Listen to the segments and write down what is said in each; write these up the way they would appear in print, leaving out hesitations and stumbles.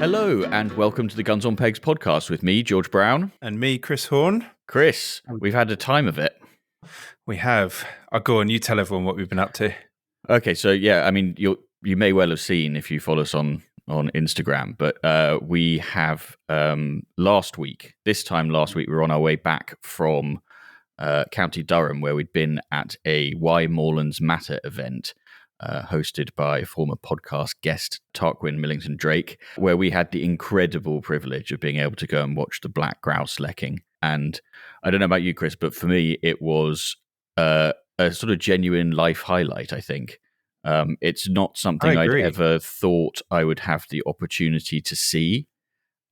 Hello and welcome to the Guns on Pegs podcast with me, George Brown. And me, Chris Horn. Chris, we've had a time of it. We have. Go on, you tell everyone what we've been up to. Okay, so yeah, I mean, you may well have seen if you follow us on Instagram, but we have last week, we were on our way back from County Durham, where we'd been at a Why Moorlands Matter event hosted by former podcast guest Tarquin Millington Drake, where we had the incredible privilege of being able to go and watch the black grouse lecking. And I don't know about you, Chris, but for me, it was a sort of genuine life highlight, I think. It's not something I'd ever thought I would have the opportunity to see.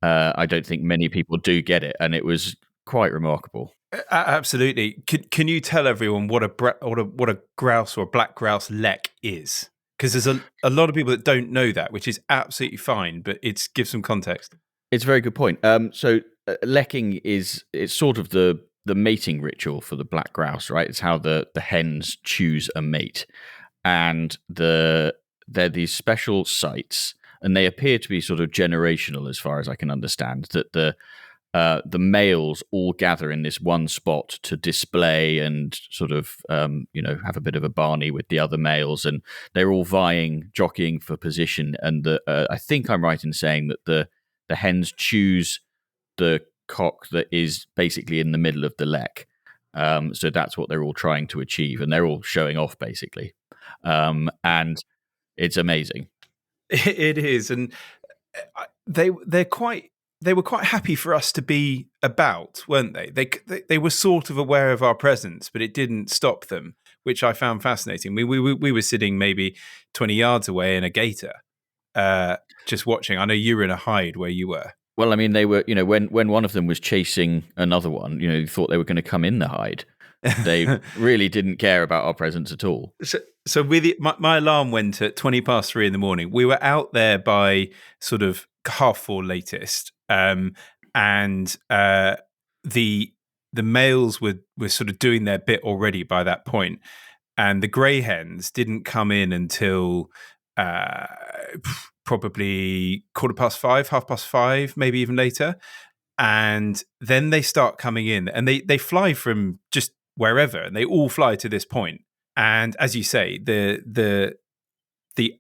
I don't think many people do get it, and it was quite remarkable. Absolutely. Can you tell everyone what a grouse or a black grouse lek is? Because there's a lot of people that don't know that, which is absolutely fine, but it gives some context. It's a very good point. So lecking it's sort of the mating ritual for the black grouse, right? It's how the hens choose a mate, and they're these special sites, and they appear to be sort of generational, as far as I can understand. That the males all gather in this one spot to display and sort of, have a bit of a barney with the other males, and they're all jockeying for position. And I think I'm right in saying that the hens choose the cock that is basically in the middle of the lek. So that's what they're all trying to achieve, and they're all showing off basically. And it's amazing. It is, and they were quite happy for us to be about, weren't they? They were sort of aware of our presence, but it didn't stop them, which I found fascinating. We were sitting maybe 20 yards away in a gator, just watching. I know you were in a hide where you were. Well, I mean, they were, when one of them was chasing another one, you thought they were going to come in the hide. They really didn't care about our presence at all. So with my alarm went at 3:20 in the morning. We were out there by sort of 4:30 latest, and the males were sort of doing their bit already by that point, and the grey hens didn't come in until probably 5:15, 5:30, maybe even later. And then they start coming in, and they fly from just wherever, and they all fly to this point. And as you say, the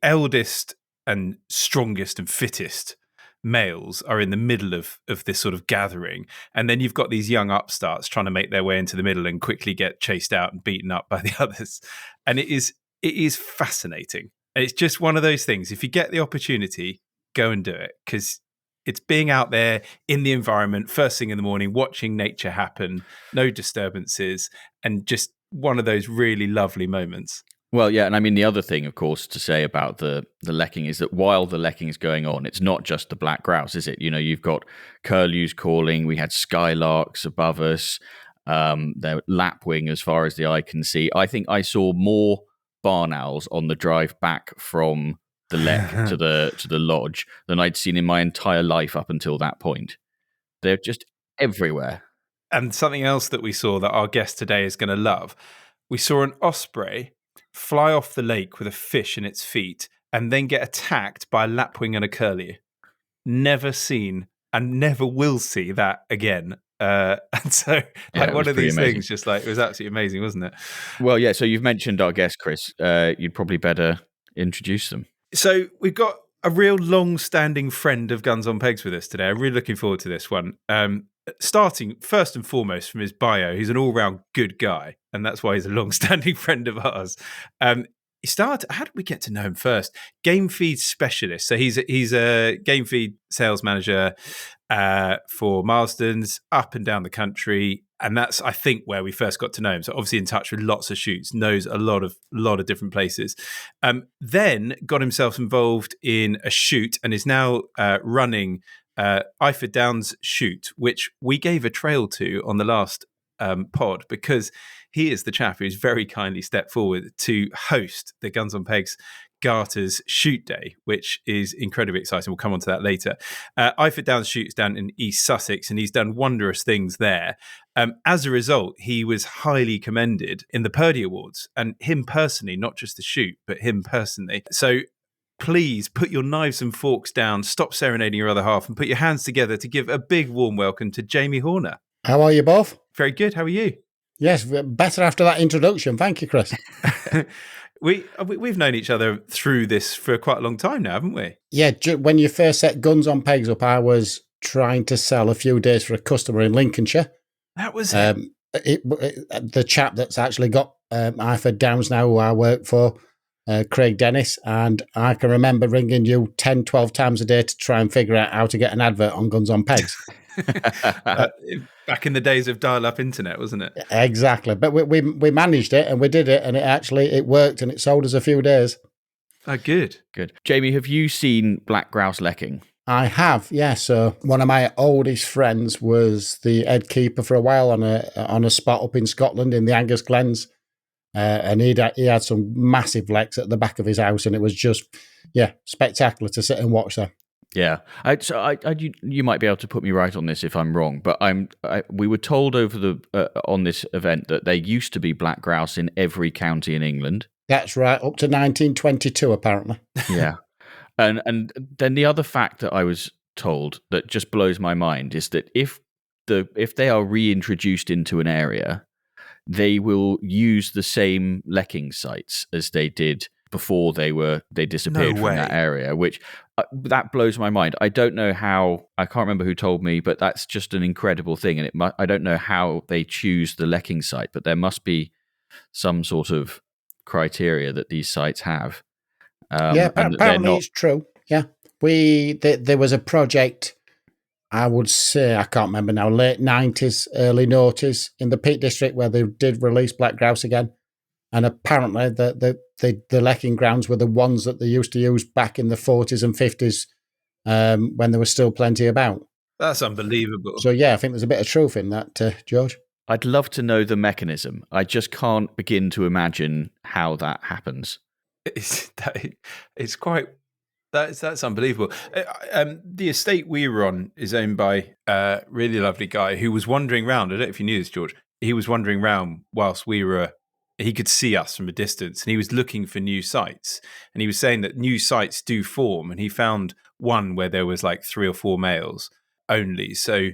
eldest and strongest and fittest males are in the middle of this sort of gathering, and then you've got these young upstarts trying to make their way into the middle and quickly get chased out and beaten up by the others. And it is fascinating. It's just one of those things. If you get the opportunity, go and do it, because it's being out there in the environment first thing in the morning, watching nature happen, no disturbances, and just one of those really lovely moments. Well, yeah, and I mean, the other thing, of course, to say about the lecking is that while the lecking is going on, it's not just the black grouse, is it? You've got curlews calling, we had skylarks above us, there lapwing as far as the eye can see. I think I saw more barn owls on the drive back from the lek to the lodge than I'd seen in my entire life up until that point. They're just everywhere. And something else that we saw that our guest today is going to love, we saw an osprey fly off the lake with a fish in its feet and then get attacked by a lapwing and a curlew. Never seen and never will see that again. And so one of these things, just like, it was absolutely amazing, wasn't it? Well, yeah, so you've mentioned our guest, Chris. You'd probably better introduce them. So we've got a real long-standing friend of Guns on Pegs with us today. I'm really looking forward to this one. Starting first and foremost from his bio, he's an all-round good guy, and that's why he's a long-standing friend of ours. He started. How did we get to know him first? Game feed specialist. So he's a game feed sales manager for Marsden's up and down the country, and that's, I think, where we first got to know him. So obviously in touch with lots of shoots, knows a lot of different places. Then got himself involved in a shoot and is now running Iford Downs shoot, which we gave a trail to on the last pod, because he is the chap who's very kindly stepped forward to host the Guns on Pegs Garters shoot day, which is incredibly exciting. We'll come on to that later. Iford Downs shoots down in East Sussex, and he's done wondrous things there. As a result, he was highly commended in the Purdey Awards, and him personally, not just the shoot, but him personally. So please put your knives and forks down, stop serenading your other half, and put your hands together to give a big warm welcome to Jamie Horner. How are you both? Very good. How are you? Yes, better after that introduction. Thank you, Chris. We've known each other through this for quite a long time now, haven't we? Yeah, when you first set Guns on Pegs up, I was trying to sell a few days for a customer in Lincolnshire. That was the chap that's actually got Iford Downs now, who I work for, Craig Dennis, and I can remember ringing you 10, 12 times a day to try and figure out how to get an advert on Guns on Pegs. Back in the days of dial-up internet, wasn't it? Exactly. But we managed it, and we did it, and it worked, and it sold us a few days. Oh, good. Good. Jamie, have you seen black grouse lecking? I have, yeah. So one of my oldest friends was the head keeper for a while on a spot up in Scotland in the Angus Glens, and he had some massive lecks at the back of his house, and it was just spectacular to sit and watch that. Yeah, you might be able to put me right on this if I'm wrong, but we were told over the on this event that there used to be black grouse in every county in England. That's right, up to 1922 apparently. Yeah, and then the other fact that I was told that just blows my mind is that if they are reintroduced into an area, they will use the same lecking sites as they did before they disappeared from that area, which that blows my mind. I don't know how. I can't remember who told me, but that's just an incredible thing. And I don't know how they choose the lecking site, but there must be some sort of criteria that these sites have. Apparently it's true. Yeah, there was a project. I would say, I can't remember now, late 90s, early noughties in the Peak District where they did release black grouse again. And apparently the lecking grounds were the ones that they used to use back in the 40s and 50s when there was still plenty about. That's unbelievable. So, yeah, I think there's a bit of truth in that, George. I'd love to know the mechanism. I just can't begin to imagine how that happens. That's unbelievable. The estate we were on is owned by a really lovely guy who was wandering around. I don't know if you knew this, George. He was wandering around whilst he could see us from a distance, and he was looking for new sites. And he was saying that new sites do form, and he found one where there was like 3 or 4 males only. So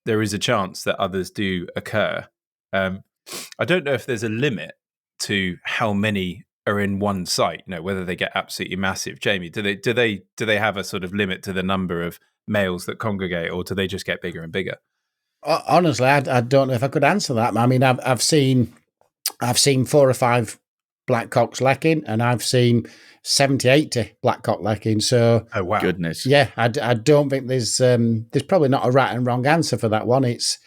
there is a chance that others do occur. I don't know if there's a limit to how many are in one site, whether they get absolutely massive. Jamie, do they have a sort of limit to the number of males that congregate, or do they just get bigger and bigger? Honestly, I don't know if I could answer that. I mean, I've seen 4 or 5 blackcocks lecking, and I've seen 70, 80 blackcock lecking. So, oh wow, goodness, yeah, I don't think there's probably not a right and wrong answer for that one. It's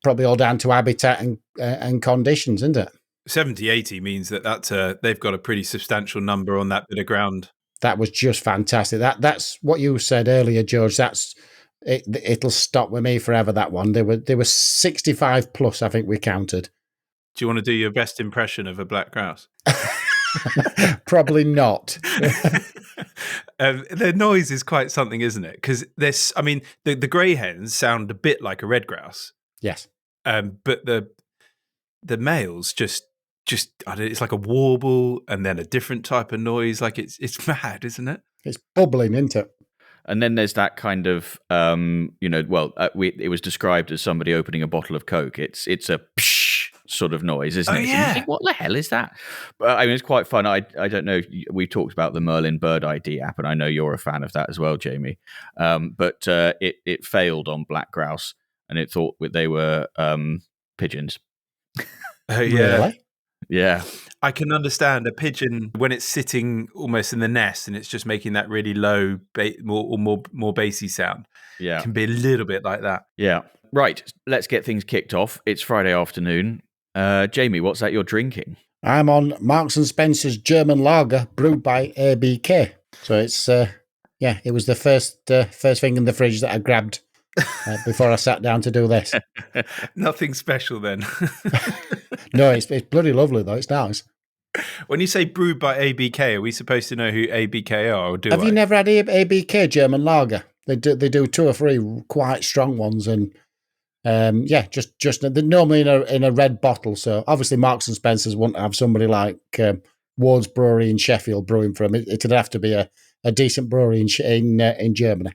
probably all down to habitat and conditions, isn't it? 70, 80 means that they've got a pretty substantial number on that bit of ground. That was just fantastic. That's what you said earlier, George. That's it. It'll stop with me forever. That one. There were 65 plus. I think we counted. Do you want to do your best impression of a black grouse? Probably not. The noise is quite something, isn't it? Because the grey hens sound a bit like a red grouse. Yes. But the males just I don't know, it's like a warble and then a different type of noise. Like it's mad, isn't it? It's bubbling, isn't it? And then there's that kind of it was described as somebody opening a bottle of Coke. It's a psh sort of noise, isn't it? Yeah. You think, what the hell is that? But I mean, it's quite fun. I don't know. We talked about the Merlin Bird ID app, and I know you're a fan of that as well, Jamie. But it failed on black grouse, and it thought they were pigeons. Oh yeah. Really? Yeah. I can understand a pigeon when it's sitting almost in the nest and it's just making that really low, more bassy sound. Yeah. It can be a little bit like that. Yeah. Right. Let's get things kicked off. It's Friday afternoon. Jamie, what's that you're drinking? I'm on Marks and Spencer's German lager brewed by ABK. So it's it was the first thing in the fridge that I grabbed before I sat down to do this. Nothing special then. No, it's bloody lovely though. It's nice. When you say brewed by ABK, are we supposed to know who ABK are? Or Have you never had ABK German lager? They do 2 or 3 quite strong ones, and just they're normally in a red bottle. So obviously Marks and Spencer's wouldn't have somebody like Ward's Brewery in Sheffield brewing from. It'd have to be a decent brewery in Germany.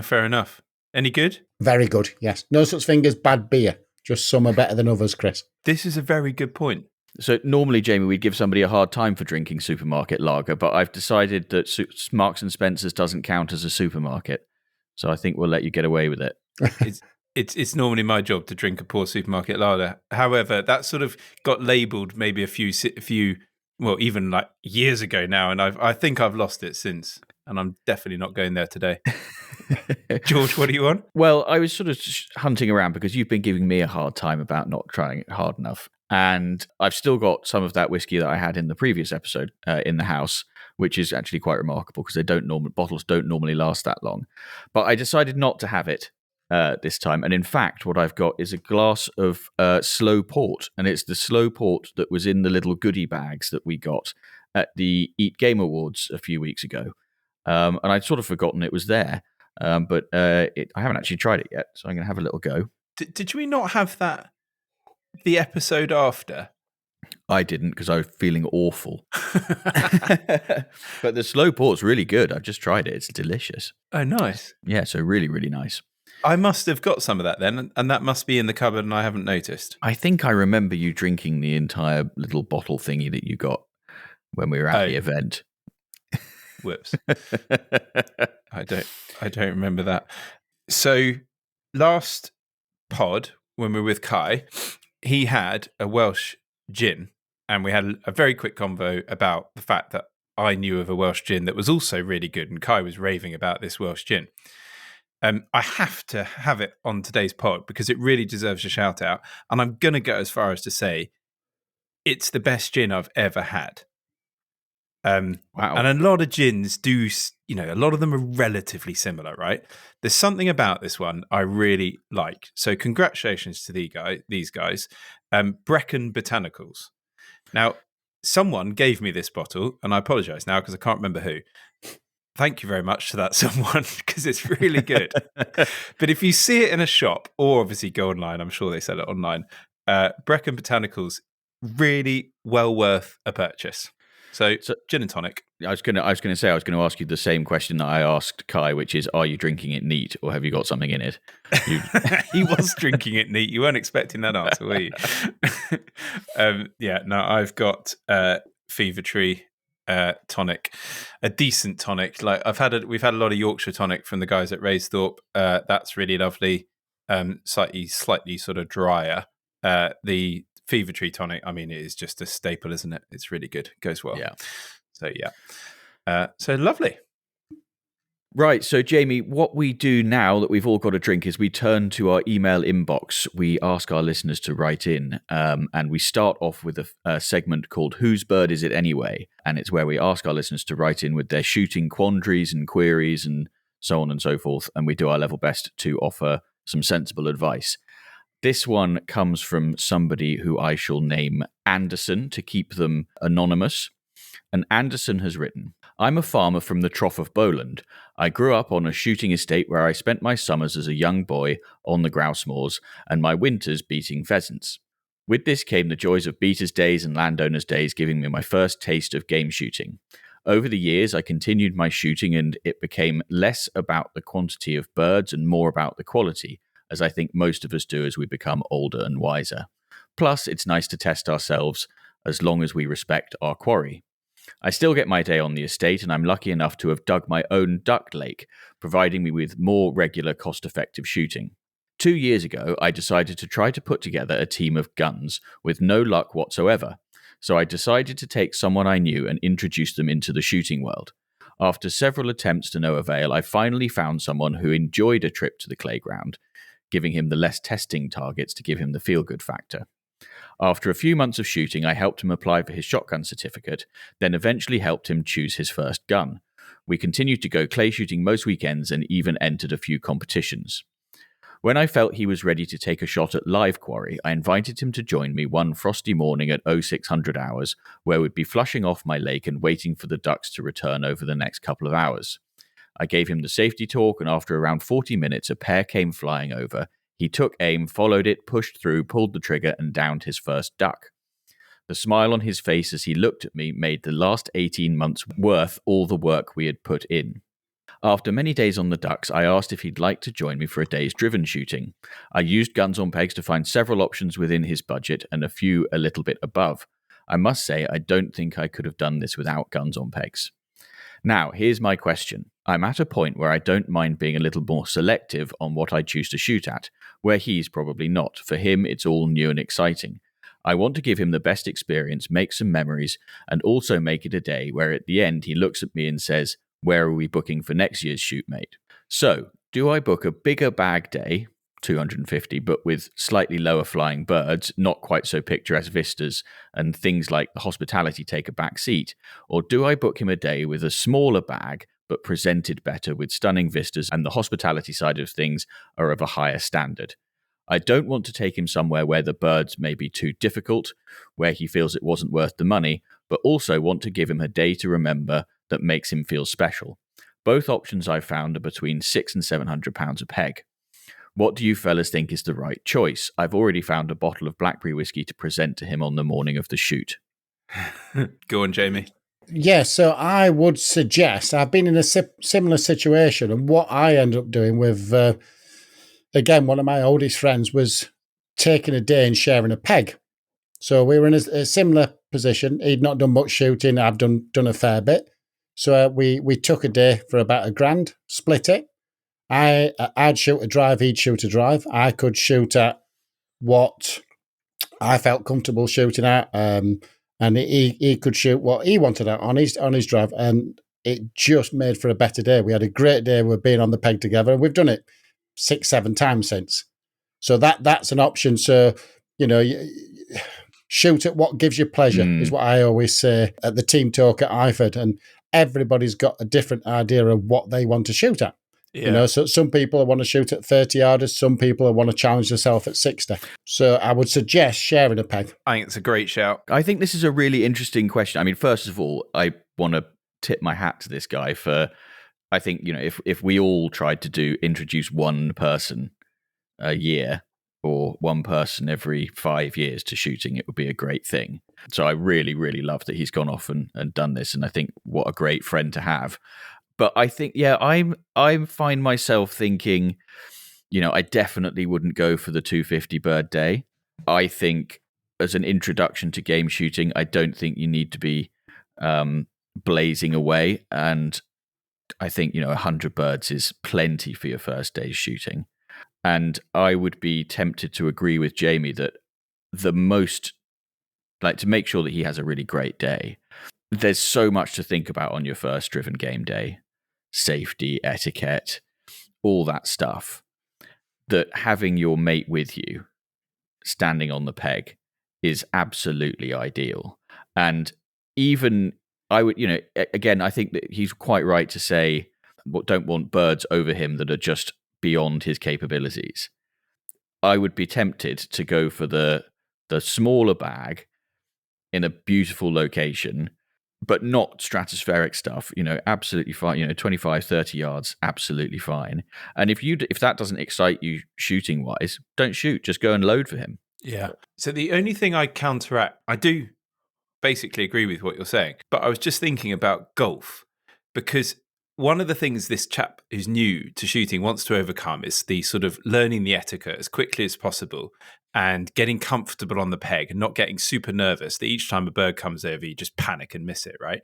Fair enough. Any good? Very good, yes. No such thing as bad beer. Just some are better than others, Chris. This is a very good point. So normally, Jamie, we'd give somebody a hard time for drinking supermarket lager, but I've decided that Marks and Spencer's doesn't count as a supermarket. So I think we'll let you get away with it. It's normally my job to drink a poor supermarket lager. However, that sort of got labelled maybe a few, well, even like years ago now, and I think I've lost it since, and I'm definitely not going there today. George, what do you want? Well, I was sort of hunting around because you've been giving me a hard time about not trying it hard enough. And I've still got some of that whiskey that I had in the previous episode in the house, which is actually quite remarkable because bottles don't normally last that long. But I decided not to have it this time. And in fact, what I've got is a glass of slow port. And it's the slow port that was in the little goodie bags that we got at the Eat Game Awards a few weeks ago. And I'd sort of forgotten it was there. But I haven't actually tried it yet. So I'm going to have a little go. Did we not have that the episode after? I didn't because I was feeling awful. But the slow port's really good. I've just tried it. It's delicious. Oh, nice. Yeah, so really, really nice. I must have got some of that then, and that must be in the cupboard and I haven't noticed. I think I remember you drinking the entire little bottle thingy that you got when we were at the event. Whoops. I don't remember that. So last pod, when we were with Kai, he had a Welsh gin, and we had a very quick convo about the fact that I knew of a Welsh gin that was also really good, and Kai was raving about this Welsh gin. I have to have it on today's pod because it really deserves a shout out, and I'm going to go as far as to say it's the best gin I've ever had. Wow. And a lot of gins do, a lot of them are relatively similar, right? There's something about this one I really like. So congratulations to these guys. Brecon Botanicals. Now, someone gave me this bottle, and I apologize now because I can't remember who. Thank you very much to that someone because it's really good. But if you see it in a shop or obviously go online, I'm sure they sell it online. Brecon Botanicals, really well worth a purchase. So gin and tonic. I was going to ask you the same question that I asked Kai, which is, are you drinking it neat or have you got something in it? He was drinking it neat. You weren't expecting that answer, were you? I've got Fever Tree tonic, a decent tonic. Like we've had a lot of Yorkshire tonic from the guys at Raisthorpe. That's really lovely. Slightly sort of drier. The Fever Tree tonic, I mean, it is just a staple, isn't it? It's really good. It goes well. Yeah. So, yeah. So lovely. Right. So, Jamie, what we do now that we've all got a drink is we turn to our email inbox. We ask our listeners to write in, and we start off with a segment called Whose Bird Is It Anyway? And it's where we ask our listeners to write in with their shooting quandaries and queries and so on and so forth. And we do our level best to offer some sensible advice. This one comes from somebody who I shall name Anderson to keep them anonymous. And Anderson has written, I'm a farmer from the Trough of Bowland. I grew up on a shooting estate where I spent my summers as a young boy on the grouse moors and my winters beating pheasants. With this came the joys of beaters' days and landowners' days, giving me my first taste of game shooting. Over the years, I continued my shooting and it became less about the quantity of birds and more about the quality, as I think most of us do as we become older and wiser. Plus, it's nice to test ourselves as long as we respect our quarry. I still get my day on the estate, and I'm lucky enough to have dug my own duck lake, providing me with more regular, cost-effective shooting. 2 years ago, I decided to try to put together a team of guns with no luck whatsoever. So I decided to take someone I knew and introduce them into the shooting world. After several attempts to no avail, I finally found someone who enjoyed a trip to the clayground, giving him the less testing targets to give him the feel-good factor. After a few months of shooting, I helped him apply for his shotgun certificate, then eventually helped him choose his first gun. We continued to go clay shooting most weekends and even entered a few competitions. When I felt he was ready to take a shot at live quarry, I invited him to join me one frosty morning at 0600 hours, where we'd be flushing off my lake and waiting for the ducks to return over the next couple of hours. I gave him the safety talk, and after around 40 minutes, a pair came flying over. He took aim, followed it, pushed through, pulled the trigger, and downed his first duck. The smile on his face as he looked at me made the last 18 months worth all the work we had put in. After many days on the ducks, I asked if he'd like to join me for a day's driven shooting. I used Guns on Pegs to find several options within his budget and a few a little bit above. I must say, I don't think I could have done this without Guns on Pegs. Now, here's my question. I'm at a point where I don't mind being a little more selective on what I choose to shoot at, where he's probably not. For him, it's all new and exciting. I want to give him the best experience, make some memories, and also make it a day where at the end he looks at me and says, "Where are we booking for next year's shoot, mate?" So, do I book a bigger bag day, 250, but with slightly lower flying birds, not quite so picturesque vistas, and things like the hospitality take a back seat? Or do I book him a day with a smaller bag, but presented better with stunning vistas, and the hospitality side of things are of a higher standard? I don't want to take him somewhere where the birds may be too difficult, where he feels it wasn't worth the money, but also want to give him a day to remember that makes him feel special. Both options I've found are between £600 and £700 a peg. What do you fellas think is the right choice? I've already found a bottle of blackberry whiskey to present to him on the morning of the shoot. Go on, Jamie. Yeah, so I would suggest, I've been in a similar situation, and what I ended up doing with, again, one of my oldest friends was taking a day and sharing a peg. So we were in a similar position. He'd not done much shooting. I've done a fair bit. So we took a day for about £1,000, split it. I'd shoot a drive, he'd shoot a drive. I could shoot at what I felt comfortable shooting at, and he could shoot what he wanted at on his drive, and it just made for a better day. We had a great day with being on the peg together, and we've done it 6-7 times since. So that's an option. So, shoot at what gives you pleasure is what I always say at the team talk at Iford, and everybody's got a different idea of what they want to shoot at. Yeah. So some people want to shoot at 30 yarders, some people want to challenge themselves at 60. So I would suggest sharing a peg. I think it's a great shout. I think this is a really interesting question. I mean, first of all, I want to tip my hat to this guy for, I think, if we all tried to introduce one person a year or one person every 5 years to shooting, it would be a great thing. So I really, really love that he's gone off and done this. And I think what a great friend to have. But I think, I find myself thinking, I definitely wouldn't go for the 250 bird day. I think as an introduction to game shooting, I don't think you need to be blazing away. And I think, 100 birds is plenty for your first day's shooting. And I would be tempted to agree with Jamie that the most, to make sure that he has a really great day, there's so much to think about on your first driven game day. Safety, etiquette, all that stuff, that having your mate with you standing on the peg is absolutely ideal. And even I would, again, I think that he's quite right to say, don't want birds over him that are just beyond his capabilities. I would be tempted to go for the smaller bag in a beautiful location, but not stratospheric stuff, absolutely fine. 25, 30 yards, absolutely fine. And if that doesn't excite you shooting wise, don't shoot. Just go and load for him. Yeah. So the only thing I counteract, I do basically agree with what you're saying, but I was just thinking about golf, because one of the things this chap who's new to shooting wants to overcome is the sort of learning the etiquette as quickly as possible and getting comfortable on the peg and not getting super nervous that each time a bird comes over, you just panic and miss it, right?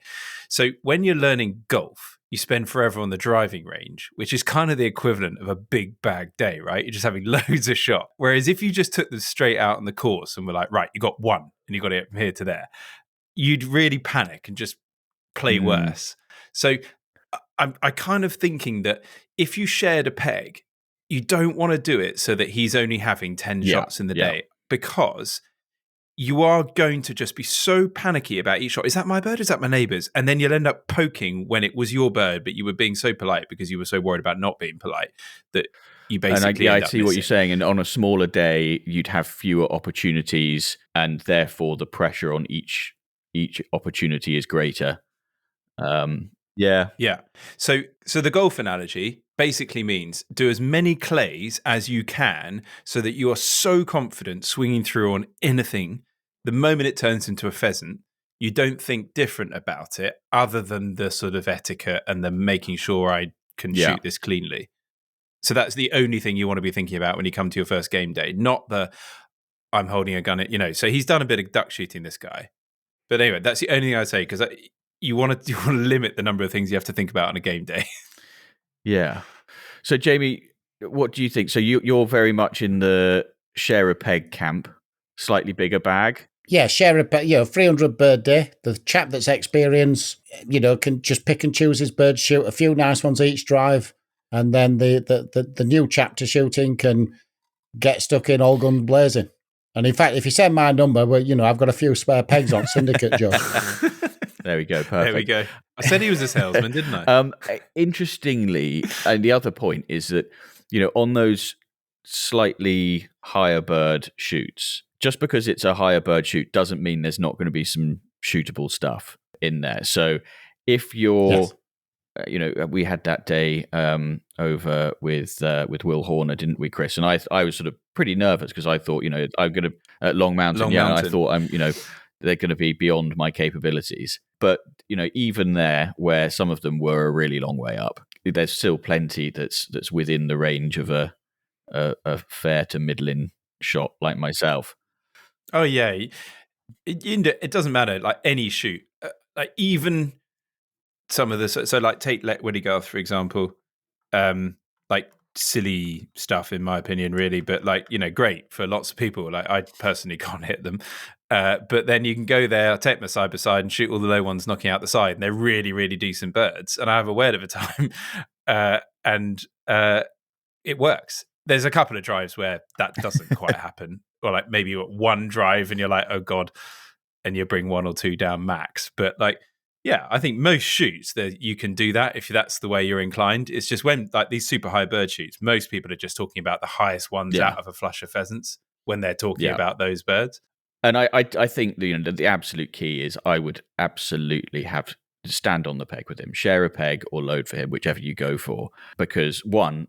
So when you're learning golf, you spend forever on the driving range, which is kind of the equivalent of a big bag day, right? You're just having loads of shot. Whereas if you just took them straight out on the course and were like, right, you got one and you got it from here to there, you'd really panic and just play worse. So I'm kind of thinking that if you shared a peg, you don't want to do it so that he's only having 10 shots in the day, because you are going to just be so panicky about each shot. Is that my bird? Is that my neighbour's? And then you'll end up poking when it was your bird, but you were being so polite because you were so worried about not being polite that you basically I see what you're saying. And on a smaller day, you'd have fewer opportunities, and therefore the pressure on each opportunity is greater. Yeah. So the golf analogy basically means do as many clays as you can so that you are so confident swinging through on anything the moment it turns into a pheasant, you don't think different about it other than the sort of etiquette and the making sure I can shoot this cleanly. So that's the only thing you want to be thinking about when you come to your first game day, not the I'm holding a gun at, so he's done a bit of duck shooting, this guy. But anyway, that's the only thing I'd say, because you want to limit the number of things you have to think about on a game day. Yeah. So Jamie, what do you think? So you're very much in the share a peg camp, slightly bigger bag. Yeah, share a peg, 300 bird day. The chap that's experienced, can just pick and choose his birds, shoot a few nice ones each drive, and then the new chap to shooting can get stuck in all guns blazing. And in fact, if you send my number, well, I've got a few spare pegs on Syndicate, Joe. There we go. Perfect. There we go. I said he was a salesman, didn't I? Interestingly, and the other point is that, on those slightly higher bird shoots, just because it's a higher bird shoot doesn't mean there's not going to be some shootable stuff in there. So if you're, we had that day over with Will Horner, didn't we, Chris? And I was sort of pretty nervous because I thought, I'm going to at Long Mountain. I thought I'm, they're going to be beyond my capabilities. But, even there, where some of them were a really long way up, there's still plenty that's within the range of a fair to middling shot like myself. Oh, yeah. It doesn't matter, like any shoot. Like even some of the... So like take Letwiddy Garth, for example. Like silly stuff, in my opinion, really. But like, great for lots of people. Like I personally can't hit them. But then you can go there, I'll take my side by side and shoot all the low ones knocking out the side. And they're really, really decent birds. And I have a word of a time. And it works. There's a couple of drives where that doesn't quite happen. Or like maybe one drive and you're like, oh God, and you bring one or two down max. But like, yeah, I think most shoots that you can do that if that's the way you're inclined. It's just when like these super high bird shoots, most people are just talking about the highest ones out of a flush of pheasants when they're talking about those birds. And I think the absolute key is I would absolutely have to stand on the peg with him, share a peg or load for him, whichever you go for. Because one,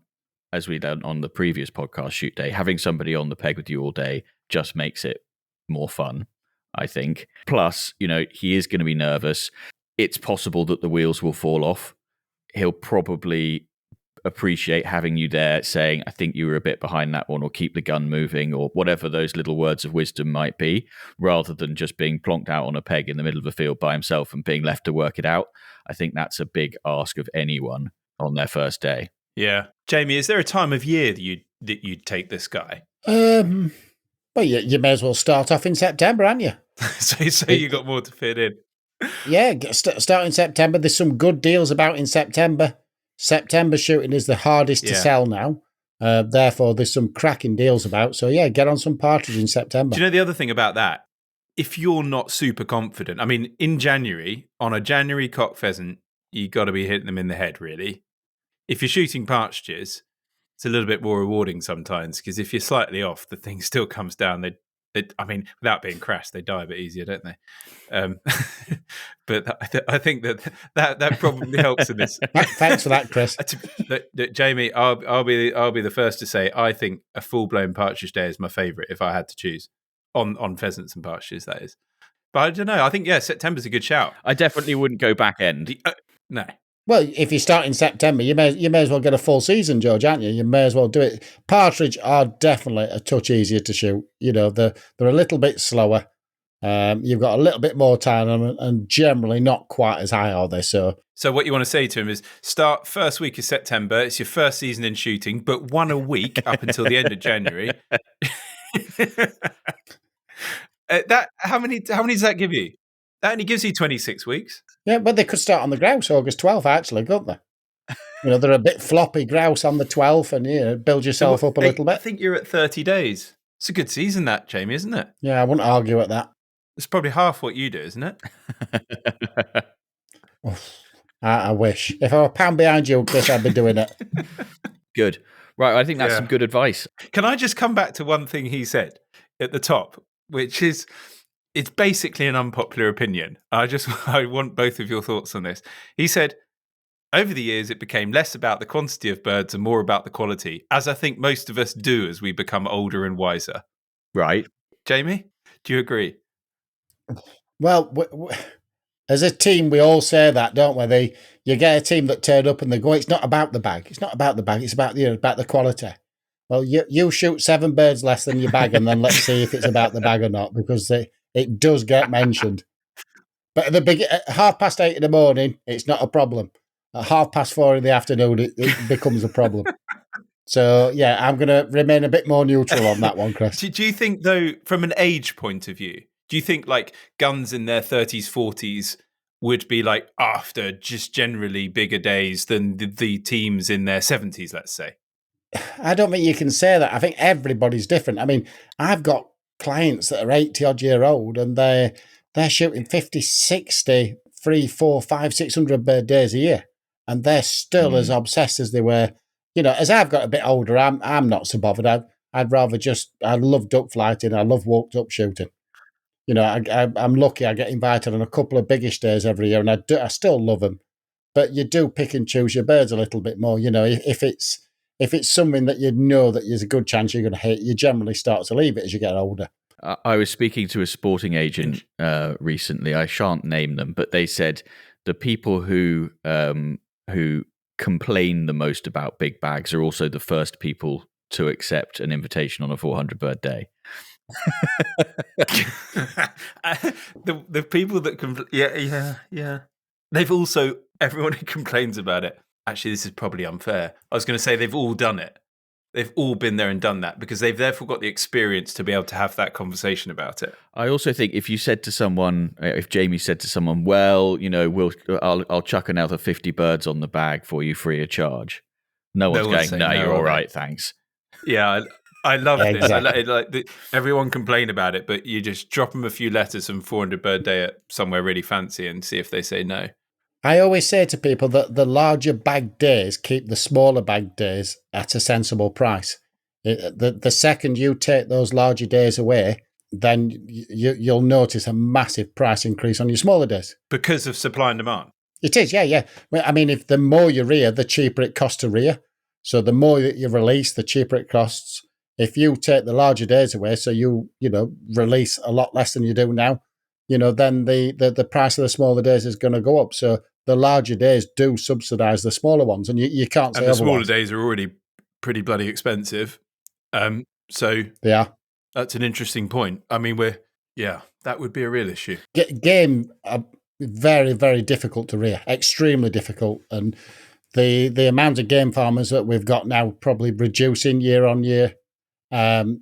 as we done on the previous podcast shoot day, having somebody on the peg with you all day just makes it more fun, I think. Plus, he is going to be nervous. It's possible that the wheels will fall off. He'll probably appreciate having you there saying, I think you were a bit behind that one, or keep the gun moving, or whatever those little words of wisdom might be, rather than just being plonked out on a peg in the middle of a field by himself and being left to work it out. I think that's a big ask of anyone on their first day. Yeah. Jamie, is there a time of year that you'd take this guy? Well, you may as well start off in September, aren't you? so you got more to fit in. Yeah, start in September. There's some good deals about in September. September shooting is the hardest to sell now. Therefore, there's some cracking deals about. So, yeah, get on some partridge in September. Do you know the other thing about that? If you're not super confident, I mean, in January, on a January cock pheasant, you got to be hitting them in the head, really. If you're shooting partridges, it's a little bit more rewarding sometimes, because if you're slightly off, the thing still comes down. Without being crashed, they die a bit easier, don't they? But I think that probably helps in this. Thanks for that, Chris. Jamie, I'll be the first to say I think a full blown partridge day is my favourite if I had to choose on pheasants and partridges. That is, but I don't know. I think September's a good shout. I definitely wouldn't go back end. No. Well, if you start in September, you may as well get a full season, George, aren't you? You may as well do it. Partridge are definitely a touch easier to shoot. They're a little bit slower. You've got a little bit more time on them, and generally not quite as high, are they? So what you want to say to him is start first week of September. It's your first season in shooting, but one a week up until the end of January. How many does that give you? That only gives you 26 weeks. Yeah, but they could start on the grouse August 12th, actually, couldn't they? They're a bit floppy grouse on the 12th, and build yourself up a little bit. I think you're at 30 days. It's a good season, that, Jamie, isn't it? Yeah, I wouldn't argue at that. It's probably half what you do, isn't it? I wish. If I were a pound behind you, Chris, I'd be doing it. Good. Right, I think that's some good advice. Can I just come back to one thing he said at the top, which is... It's basically an unpopular opinion. I want both of your thoughts on this. He said, over the years, it became less about the quantity of birds and more about the quality, as I think most of us do as we become older and wiser. Right. Jamie, do you agree? Well, as a team, we all say that, don't we? You get a team that turn up and they go, "It's not about the bag. It's not about the bag. It's about about the quality." Well, you shoot 7 birds less than your bag, and then let's see if it's about the bag or not, because it does get mentioned. But at 8:30 in the morning, it's not a problem. At 4:30 in the afternoon, it becomes a problem. So, yeah, I'm going to remain a bit more neutral on that one, Chris. Do you think, though, from an age point of view, do you think like guns in their 30s, 40s would be like after just generally bigger days than the teams in their 70s, let's say? I don't think you can say that. I think everybody's different. I mean, I've got clients that are 80-odd year old and they're shooting 50, 60, 3, 4, 5, 600 bird days a year. And they're still as obsessed as they were. You know, as I've got a bit older, I'm not so bothered. I'd rather I love duck flighting. I love walked up shooting. You know, I'm lucky I get invited on a couple of biggish days every year, and I still love them. But you do pick and choose your birds a little bit more. You know, if it's something that you know that there's a good chance you're going to hit, you generally start to leave it as you get older. I was speaking to a sporting agent recently. I shan't name them, but they said the people who complain the most about big bags are also the first people to accept an invitation on a 400 bird day. the people that yeah. They've also, everyone who complains about it. Actually, this is probably unfair. I was going to say they've all done it. They've all been there and done that because they've therefore got the experience to be able to have that conversation about it. I also think if you said to someone, if Jamie said to someone, well, you know, I'll chuck another 50 birds on the bag for you free of charge. No one's going, no, you're all right, thanks. Yeah, I love this. Exactly. Everyone complain about it, but you just drop them a few letters from 400 bird day at somewhere really fancy and see if they say no. I always say to people that the larger bag days keep the smaller bag days at a sensible price. The second you take those larger days away, then you'll notice a massive price increase on your smaller days. Because of supply and demand? It is, yeah. Well, I mean, if the more you rear, the cheaper it costs to rear. So the more that you release, the cheaper it costs. If you take the larger days away, so you release a lot less than you do now, then the price of the smaller days is going to go up. So the larger days do subsidise the smaller ones, and you can't say otherwise. And the smaller days are already pretty bloody expensive. So they are. That's an interesting point. I mean, that would be a real issue. Game are very, very difficult to rear, extremely difficult, and the amount of game farmers that we've got now probably reducing year on year.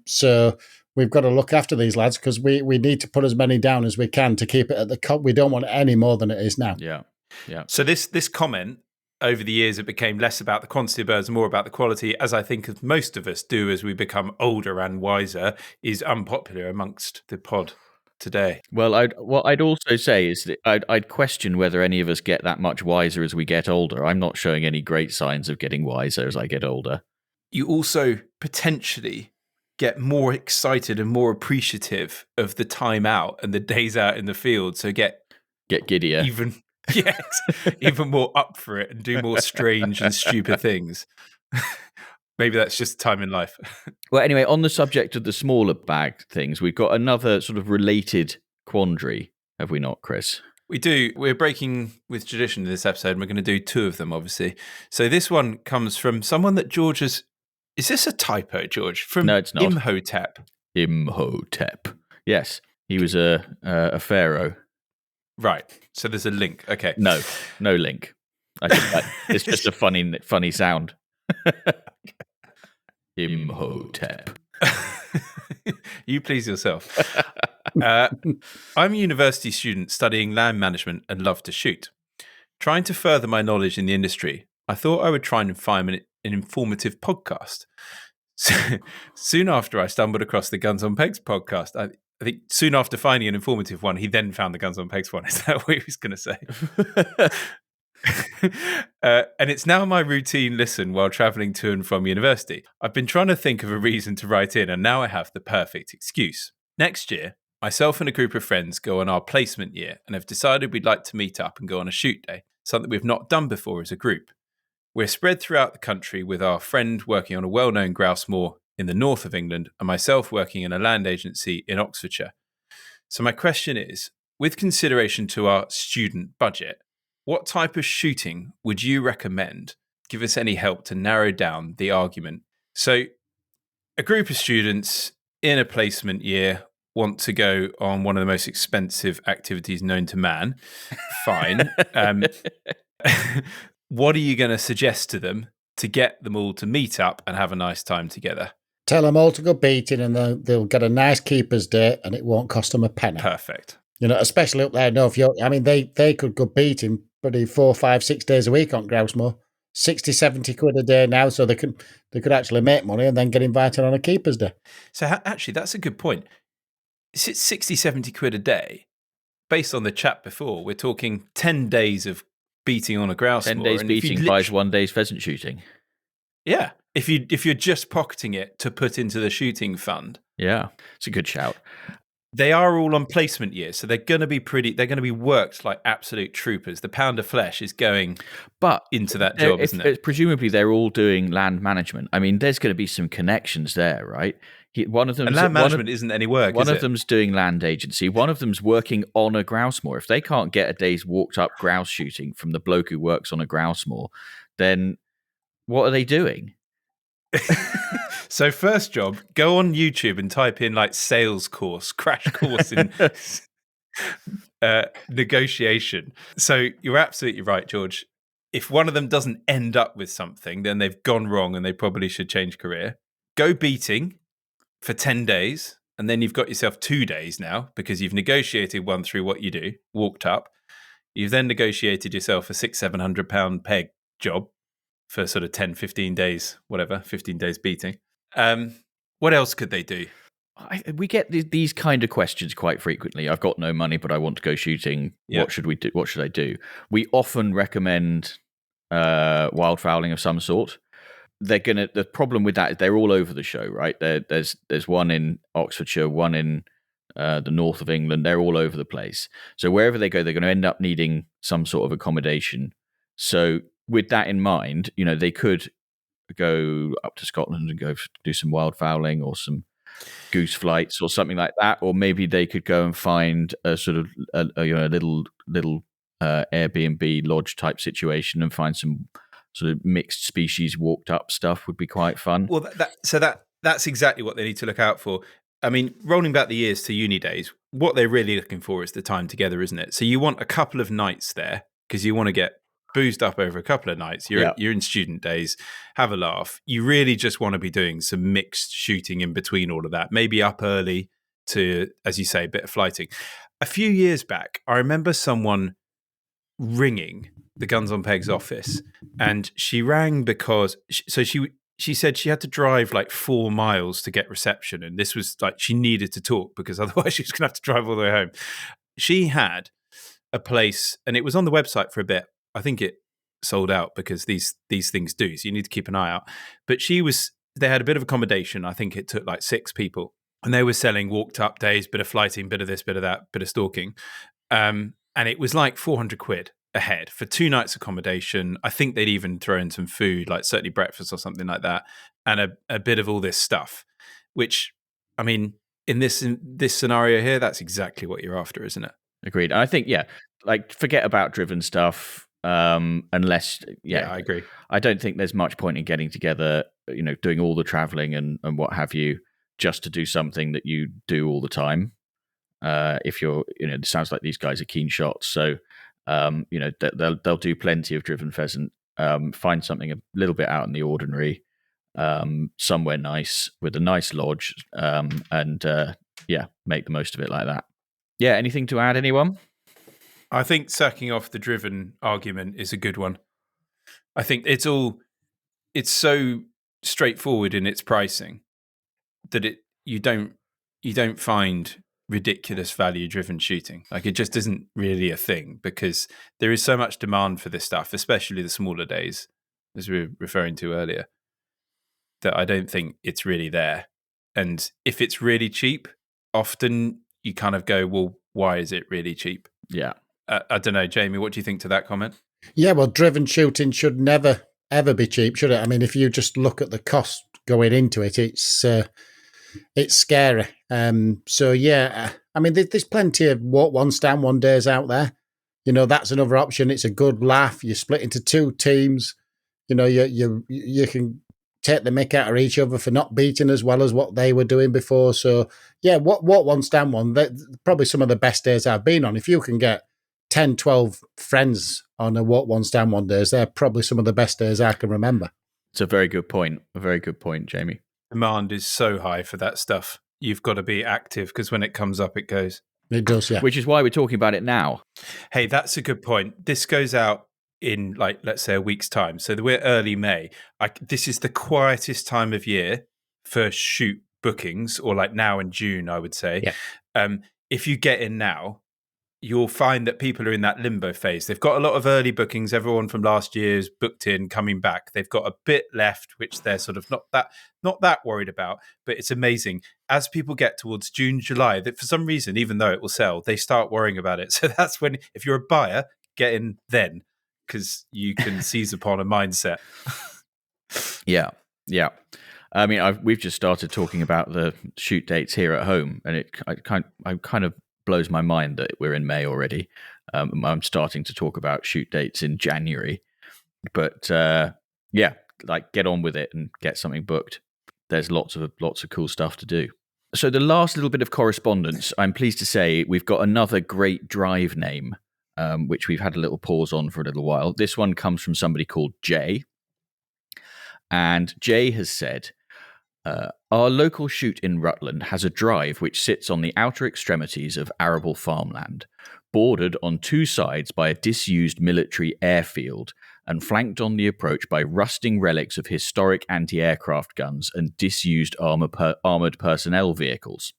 So we've got to look after these lads because we need to put as many down as we can to keep it at the cup. We don't want any more than it is now. Yeah. So this comment, over the years, it became less about the quantity of birds, more about the quality, as I think most of us do as we become older and wiser, is unpopular amongst the pod today. Well, what I'd also say is that I'd question whether any of us get that much wiser as we get older. I'm not showing any great signs of getting wiser as I get older. You also potentially get more excited and more appreciative of the time out and the days out in the field. So get giddier. Even more up for it and do more strange and stupid things. Maybe that's just time in life. Well, anyway, on the subject of the smaller bag things, we've got another sort of related quandary, have we not, Chris? We do. We're breaking with tradition in this episode, and we're going to do 2 of them, obviously. So this one comes from someone that George has... Is this a typo, George? No, it's not. Imhotep. Imhotep. Yes, he was a pharaoh. Right. So there's a link. Okay. No link. I think it's just a funny sound. Imhotep. You please yourself. I'm a university student studying land management and love to shoot. Trying to further my knowledge in the industry, I thought I would try and find an informative podcast. So, soon after I stumbled across the Guns on Pegs podcast, I think soon after finding an informative one, he then found the Guns on Pegs one. Is that what he was going to say? And it's now my routine listen while traveling to and from university. I've been trying to think of a reason to write in, and now I have the perfect excuse. Next year, myself and a group of friends go on our placement year and have decided we'd like to meet up and go on a shoot day, something we've not done before as a group. We're spread throughout the country with our friend working on a well-known grouse moor in the north of England and myself working in a land agency in Oxfordshire. So my question is, with consideration to our student budget, what type of shooting would you recommend? Give us any help to narrow down the argument. So a group of students in a placement year want to go on one of the most expensive activities known to man. Fine. What are you going to suggest to them to get them all to meet up and have a nice time together? Tell them all to go beating, and they'll get a nice keeper's day, and it won't cost them a penny. Perfect. Especially up there. No, they could go beating pretty 4, 5, 6 days a week on Grousemore. 60, 70 quid a day now, so they could actually make money and then get invited on a keeper's day. So actually, that's a good point. It's 60, 70 quid a day. Based on the chat before, we're talking 10 days of beating on a grouse. 10 days beating buys 1 day's pheasant shooting. Yeah. If you're just pocketing it to put into the shooting fund. Yeah, it's a good shout. They are all on placement years, so they're going to be worked like absolute troopers. The pound of flesh is going into that job, isn't it? Presumably they're all doing land management. I mean, there's going to be some connections there, right? One of them, and land management isn't any work. One of them's doing land agency. One of them's working on a grouse moor. If they can't get a day's walked up grouse shooting from the bloke who works on a grouse moor, then what are they doing? So first job, go on YouTube and type in like sales course, crash course in negotiation. So you're absolutely right, George. If one of them doesn't end up with something, then they've gone wrong and they probably should change career. Go beating for 10 days, and then you've got yourself 2 days now because you've negotiated one through what you do, walked up. You've then negotiated yourself a £600-700 peg job for sort of 10, 15 days, whatever, 15 days beating. What else could they do? We get these kind of questions quite frequently. I've got no money, but I want to go shooting. Yep. What should we do? What should I do? We often recommend wildfowling of some sort. The problem with that is they're all over the show, right? There's one in Oxfordshire, one in the north of England. They're all over the place. So wherever they go, they're going to end up needing some sort of accommodation. So with that in mind, they could go up to Scotland and go do some wildfowling or some goose flights or something like that, or maybe they could go and find a sort of a little Airbnb lodge type situation and find some sort of mixed species walked up stuff. Would be quite fun. Well, that's exactly what they need to look out for. I mean, rolling back the years to uni days, what they're really looking for is the time together, isn't it? So you want a couple of nights there because you want to get boozed up over a couple of nights. You're in student days, have a laugh. You really just want to be doing some mixed shooting in between all of that. Maybe up early to, as you say, a bit of flighting. A few years back, I remember someone ringing the Guns on Pegs office, and she rang because she said she had to drive like 4 miles to get reception, and this was like she needed to talk because otherwise she was going to have to drive all the way home. She had a place, and it was on the website for a bit. I think it sold out because these things do, so you need to keep an eye out. But they had a bit of accommodation. I think it took like 6 people, and they were selling walked up days, bit of flighting, bit of this, bit of that, bit of stalking. And it was like 400 quid a head for 2 nights accommodation. I think they'd even throw in some food, like certainly breakfast or something like that, and a bit of all this stuff, which, I mean, in this scenario here, that's exactly what you're after, isn't it? Agreed. I think, like forget about driven stuff. Unless, I agree. I don't think there's much point in getting together, doing all the traveling and what have you, just to do something that you do all the time. If you're, it sounds like these guys are keen shots. So, they'll do plenty of driven pheasant, find something a little bit out in the ordinary, somewhere nice with a nice lodge, and make the most of it like that. Yeah. Anything to add, anyone? I think sacking off the driven argument is a good one. I think it's so straightforward in its pricing that you don't find ridiculous value driven shooting. Like, it just isn't really a thing because there is so much demand for this stuff, especially the smaller days, as we were referring to earlier, that I don't think it's really there. And if it's really cheap, often you kind of go, well, why is it really cheap? Yeah. I don't know, Jamie, what do you think to that comment? Yeah, well, driven shooting should never, ever be cheap, should it? I mean, if you just look at the cost going into it, it's scary. So yeah, I mean, there's plenty of walk one, stand one days out there. You know, that's another option. It's a good laugh. You split into two teams. You know, you can take the mick out of each other for not beating as well as what they were doing before. So yeah, walk one, stand one. Probably some of the best days I've been on. If you can get 10, 12 friends on a walk one, stand one days, they're probably some of the best days I can remember. It's a very good point. A very good point, Jamie. Demand is so high for that stuff. You've got to be active because when it comes up, it goes. It does, yeah. Which is why we're talking about it now. Hey, that's a good point. This goes out in, like, let's say a week's time. So we're early May. This is the quietest time of year for shoot bookings, or like now in June, I would say. Yeah. If you get in now, you'll find that people are in that limbo phase. They've got a lot of early bookings. Everyone from last year's booked in, coming back. They've got a bit left, which they're sort of not that worried about. But it's amazing. As people get towards June, July, that for some reason, even though it will sell, they start worrying about it. So that's when, if you're a buyer, get in then, because you can seize upon a mindset. Yeah. I mean, we've just started talking about the shoot dates here at home, and it kind of blows my mind that we're in May already. I'm starting to talk about shoot dates in January, but like, get on with it and get something booked. There's lots of cool stuff to do. So the last little bit of correspondence, I'm pleased to say we've got another great drive name, which we've had a little pause on for a little while. This one comes from somebody called Jay, and Jay has said, our local shoot in Rutland has a drive which sits on the outer extremities of arable farmland, bordered on two sides by a disused military airfield, and flanked on the approach by rusting relics of historic anti-aircraft guns and disused armoured personnel vehicles.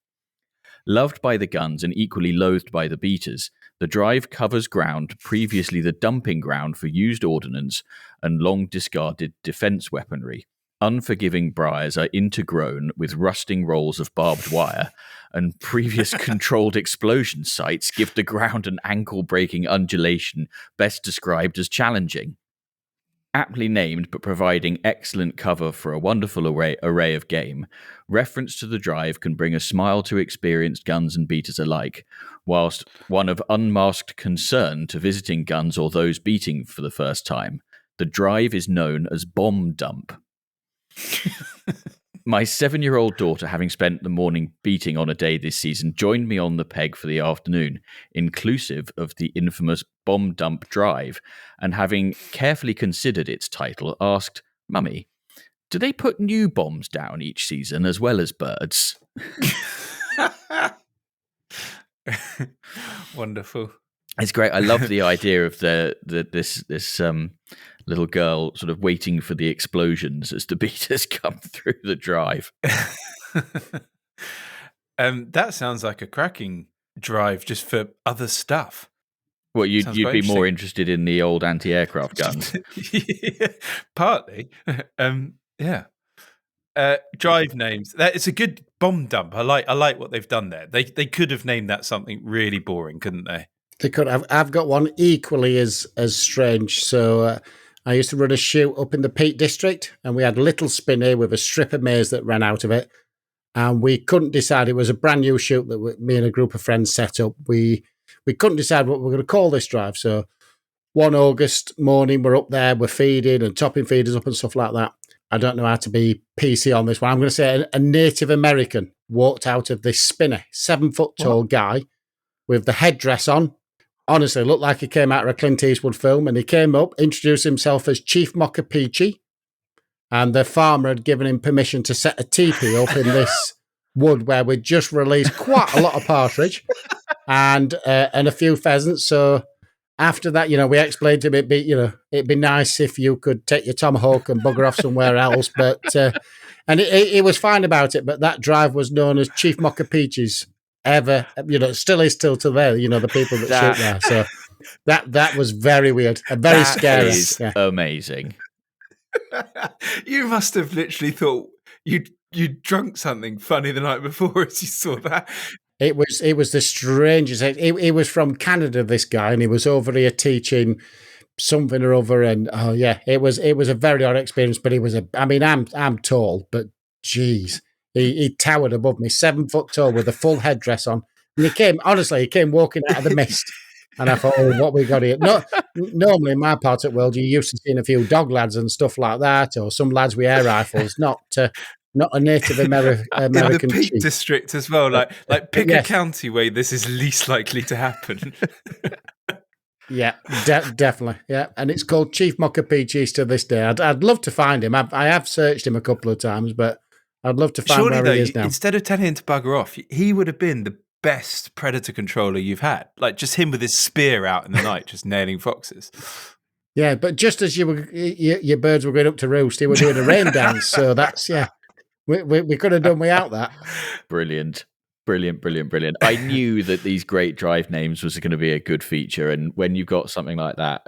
Loved by the guns and equally loathed by the beaters, the drive covers ground previously the dumping ground for used ordnance and long-discarded defence weaponry. Unforgiving briars are intergrown with rusting rolls of barbed wire, and previous controlled explosion sites give the ground an ankle-breaking undulation best described as challenging. Aptly named but providing excellent cover for a wonderful array of game, reference to the drive can bring a smile to experienced guns and beaters alike, whilst one of unmasked concern to visiting guns or those beating for the first time. The drive is known as Bomb Dump. My 7-year-old daughter, having spent the morning beating on a day this season, joined me on the peg for the afternoon, inclusive of the infamous Bomb Dump Drive, and having carefully considered its title, asked, "Mummy, do they put new bombs down each season as well as birds?" Wonderful. It's great. I love the idea of this little girl sort of waiting for the explosions as the beaters come through the drive. That sounds like a cracking drive just for other stuff. Well, you'd be more interested in the old anti-aircraft guns. Yeah, partly. Yeah. Drive names. It's a good bomb dump. I like what they've done there. They could have named that something really boring, couldn't they? They could have. I've got one equally as strange. So I used to run a shoot up in the Peak District, and we had a little spinner with a strip of maize that ran out of it. And we couldn't decide. It was a brand new shoot that me and a group of friends set up. We couldn't decide what we were going to call this drive. So one August morning, we're up there, we're feeding and topping feeders up and stuff like that. I don't know how to be PC on this one. I'm going to say a Native American walked out of this spinner, 7 foot tall guy with the headdress on. Honestly, looked like he came out of a Clint Eastwood film, and he came up, introduced himself as Chief Mokapichi, and the farmer had given him permission to set a teepee up in this wood where we'd just released quite a lot of partridge and a few pheasants. So after that, we explained to him it'd be nice if you could take your tomahawk and bugger off somewhere else. But and he was fine about it. But that drive was known as Chief Mokapichi's. Still is till today, the people that shoot there. So that was very weird and very scary. That is amazing. You must have literally thought you'd drunk something funny the night before as you saw that. It was the strangest. He was from Canada, this guy, and he was over here teaching something or other. And it was a very odd experience. But I'm tall, but geez. He towered above me, 7 foot tall with a full headdress on. And he came walking out of the mist. And I thought, oh, what we got here? No, normally in my part of the world, you're used to seeing a few dog lads and stuff like that, or some lads with air rifles, not a Native American in the Peak chief. District as well. Like pick a county where this is least likely to happen. Yeah, definitely. Yeah, and it's called Chief Mochapeechees to this day. I'd love to find him. I have searched him a couple of times, but I'd love to find where he is now. Instead of telling him to bugger off, he would have been the best predator controller you've had. Like just him with his spear out in the night, just nailing foxes. Yeah, but just as your birds were going up to roost, he was doing a rain dance. So that's we could have done without that. Brilliant. I knew that these great drive names was going to be a good feature, and when you got something like that,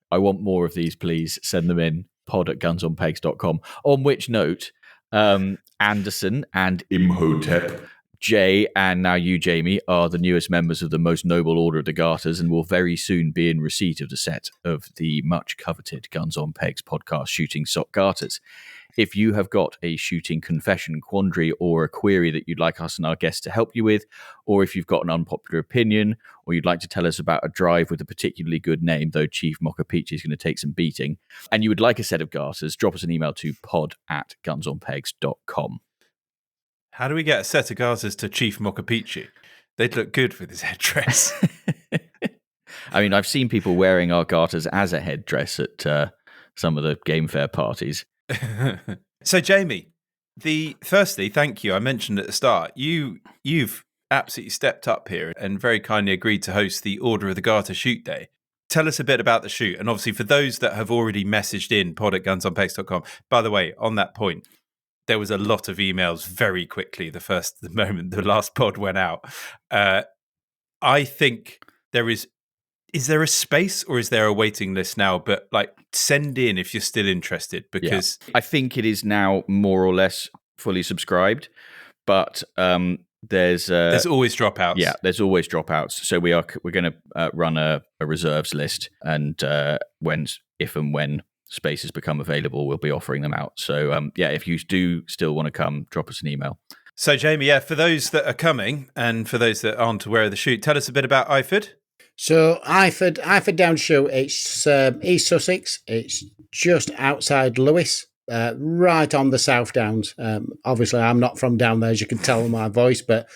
I want more of these, please. Send them in, pod@gunsonpegs.com. On which note, Anderson and Imhotep, Jay, and now you, Jamie, are the newest members of the most noble order of the Garters and will very soon be in receipt of the set of the much coveted Guns on Pegs podcast Shooting Sock Garters. If you have got a shooting confession, quandary, or a query that you'd like us and our guests to help you with, or if you've got an unpopular opinion, or you'd like to tell us about a drive with a particularly good name, though Chief Mochapeeche is going to take some beating, and you would like a set of Garters, drop us an email to pod@gunsonpegs.com. How do we get a set of Garters to Chief Mochapeeche? They'd look good with his headdress. I mean, I've seen people wearing our Garters as a headdress at some of the game fair parties. So, Jamie, firstly, thank you. I mentioned at the start, you've absolutely stepped up here and very kindly agreed to host the Order of the Garter Shoot Day. Tell us a bit about the shoot. And obviously, for those that have already messaged in, pod@gunsonpegs.com, by the way, on that point, there was a lot of emails very quickly the moment the last pod went out. I think there is there a space or is there a waiting list now? But like, send in if you're still interested, because I think it is now more or less fully subscribed, but there's always dropouts. Yeah, there's always dropouts. So we're going to run a reserves list, and if and when spaces become available, we'll be offering them out. So if you do still want to come, drop us an email. So Jamie, for those that are coming and for those that aren't aware of the shoot, tell us a bit about Iford. So Iford Downs shoot, it's East Sussex. It's just outside Lewes, right on the South Downs. Obviously, I'm not from down there, as you can tell in my voice. But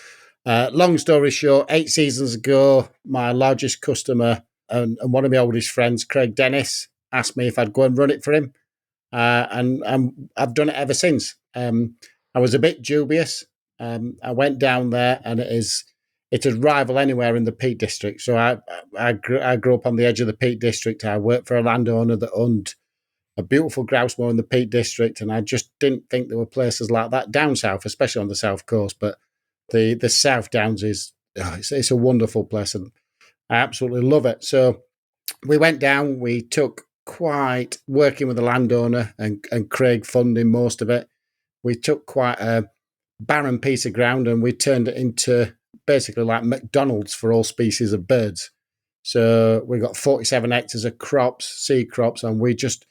long story short, 8 seasons ago, my largest customer and one of my oldest friends, Craig Dennis, asked me if I'd go and run it for him. And I've done it ever since. I was a bit dubious. I went down there, and it's a rival anywhere in the Peak District. So I grew up on the edge of the Peak District. I worked for a landowner that owned a beautiful grouse moor in the Peak District, and I just didn't think there were places like that down south, especially on the south coast. But the South Downs it's a wonderful place, and I absolutely love it. So we went down. We took quite, working with the landowner and Craig funding most of it, we took quite a barren piece of ground and we turned it into basically like McDonald's for all species of birds. So we got 47 hectares of crops, seed crops, and we just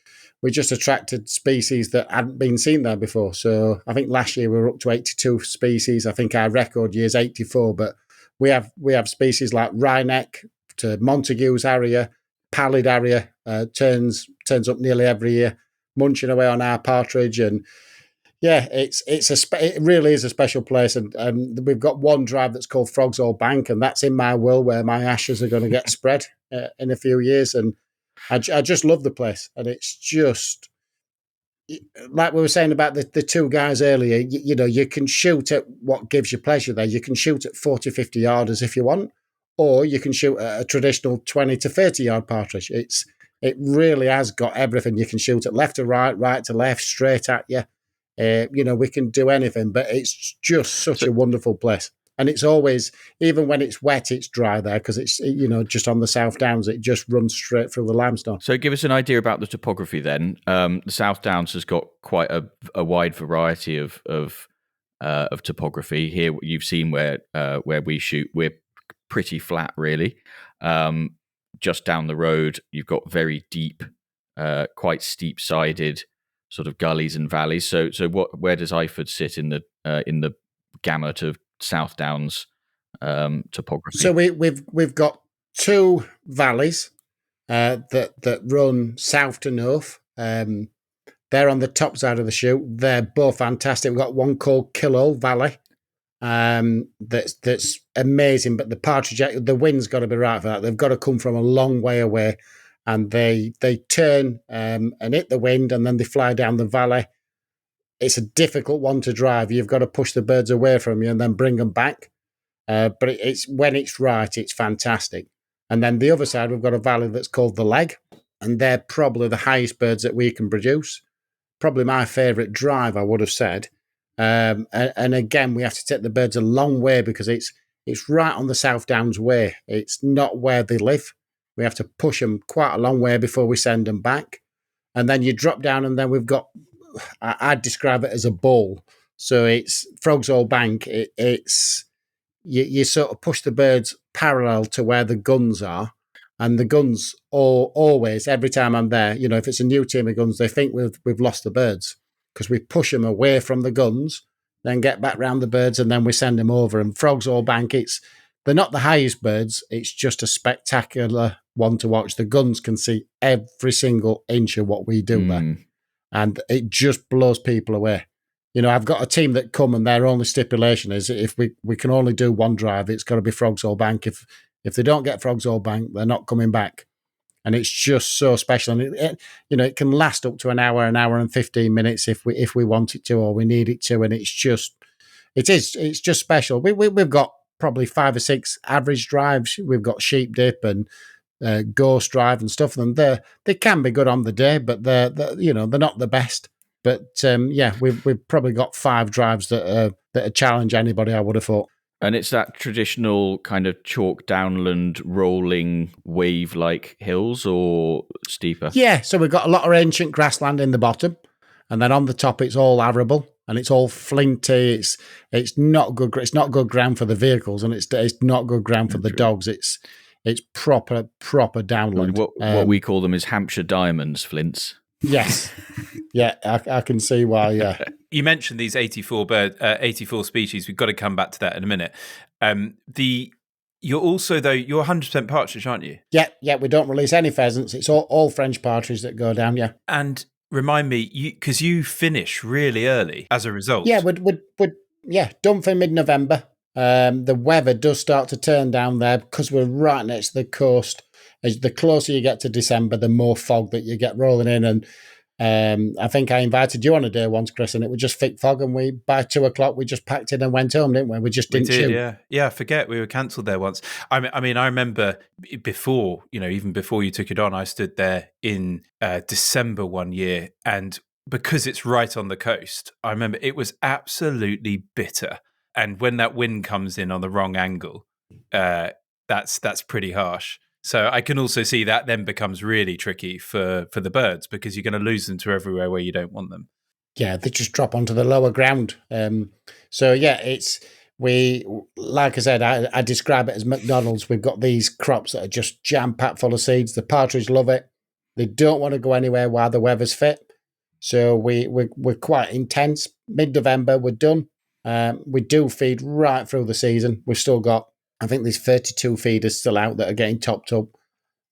attracted species that hadn't been seen there before. So I think last year we were up to 82 species. I think our record year is 84, but we have species like wryneck to Montague's area, pallid area, turns up nearly every year, munching away on our partridge. And yeah, it really is a special place. And we've got one drive that's called Frogs All Bank, and that's in my will, where my ashes are going to get spread in a few years. And I just love the place. And it's just, like we were saying about the two guys earlier, you can shoot at what gives you pleasure there. You can shoot at 40, 50 yarders if you want, or you can shoot at a traditional 20 to 30 yard partridge. It really has got everything. You can shoot at left to right, right to left, straight at you. We can do anything, but it's just such a wonderful place. And it's always, even when it's wet, it's dry there, because it's, just on the South Downs, it just runs straight through the limestone. So give us an idea about the topography then. The South Downs has got quite a wide variety of topography. Here you've seen where we shoot, we're pretty flat really. Just down the road, you've got very deep, quite steep-sided sort of gullies and valleys. So where does Iford sit in the gamut of South Downs topography? So we've got 2 valleys that run south to north. They're on the top side of the chute. They're both fantastic. We've got one called Kilo Valley. That's amazing, but the wind's got to be right for that. They've got to come from a long way away, and they turn and hit the wind, and then they fly down the valley. It's a difficult one to drive. You've got to push the birds away from you and then bring them back. But it's when it's right, it's fantastic. And then the other side, we've got a valley that's called the Leg, and they're probably the highest birds that we can produce. Probably my favourite drive, I would have said. And again, we have to take the birds a long way because it's right on the South Downs way. It's not where they live. We have to push them quite a long way before we send them back. And then you drop down, and then we've got, I'd describe it as a bowl. So it's Frogs Hole Bank. It's you sort of push the birds parallel to where the guns are. And the guns always, every time I'm there, if it's a new team of guns, they think we've lost the birds because we push them away from the guns, then get back round the birds, and then we send them over. And Frogs Hole Bank, they're not the highest birds. It's just a spectacular one to watch. The guns can see every single inch of what we do there. And it just blows people away. I've got a team that come, and their only stipulation is if we can only do one drive, it's got to be Frogs Hole Bank. If they don't get Frogs Hole Bank, they're not coming back. And it's just so special. And it can last up to an hour and 15 minutes if we want it to or we need it to. And it's just special. We've got probably 5 or 6 average drives. We've got Sheep Dip and Ghost Drive and stuff. And they can be good on the day, but they're not the best. But we've probably got 5 drives that challenge anybody, I would have thought. And it's that traditional kind of chalk downland rolling wave-like hills or steeper? Yeah, so we've got a lot of ancient grassland in the bottom, and then on the top it's all arable and it's all flinty. It's not good. It's not good ground for the vehicles, and it's not good ground for the dogs. It's proper downland. What we call them is Hampshire diamonds, flints. Yes. Yeah, I can see why, yeah. You mentioned these 84 species. We've got to come back to that in a minute. You're also, though, you're 100% partridge, aren't you? Yeah, we don't release any pheasants. It's all French partridge that go down, yeah. And remind me, because you finish really early as a result. Yeah, we're done for mid-November. The weather does start to turn down there because we're right next to the coast. As the closer you get to December, the more fog that you get rolling in. And I think I invited you on a day once, Chris, and it was just thick fog. And by 2:00, we just packed in and went home, didn't we? We just didn't shoot. Yeah. I forget we were cancelled there once. I mean, I remember before, even before you took it on, I stood there in December one year, and because it's right on the coast, I remember it was absolutely bitter. And when that wind comes in on the wrong angle, that's pretty harsh. So I can also see that then becomes really tricky for the birds because you're going to lose them to everywhere where you don't want them. Yeah, they just drop onto the lower ground. So yeah, like I said, I describe it as McDonald's. We've got these crops that are just jam-packed full of seeds. The partridge love it. They don't want to go anywhere while the weather's fit. So we're quite intense. Mid-November, we're done. We do feed right through the season. We've still got, I think there's 32 feeders still out that are getting topped up.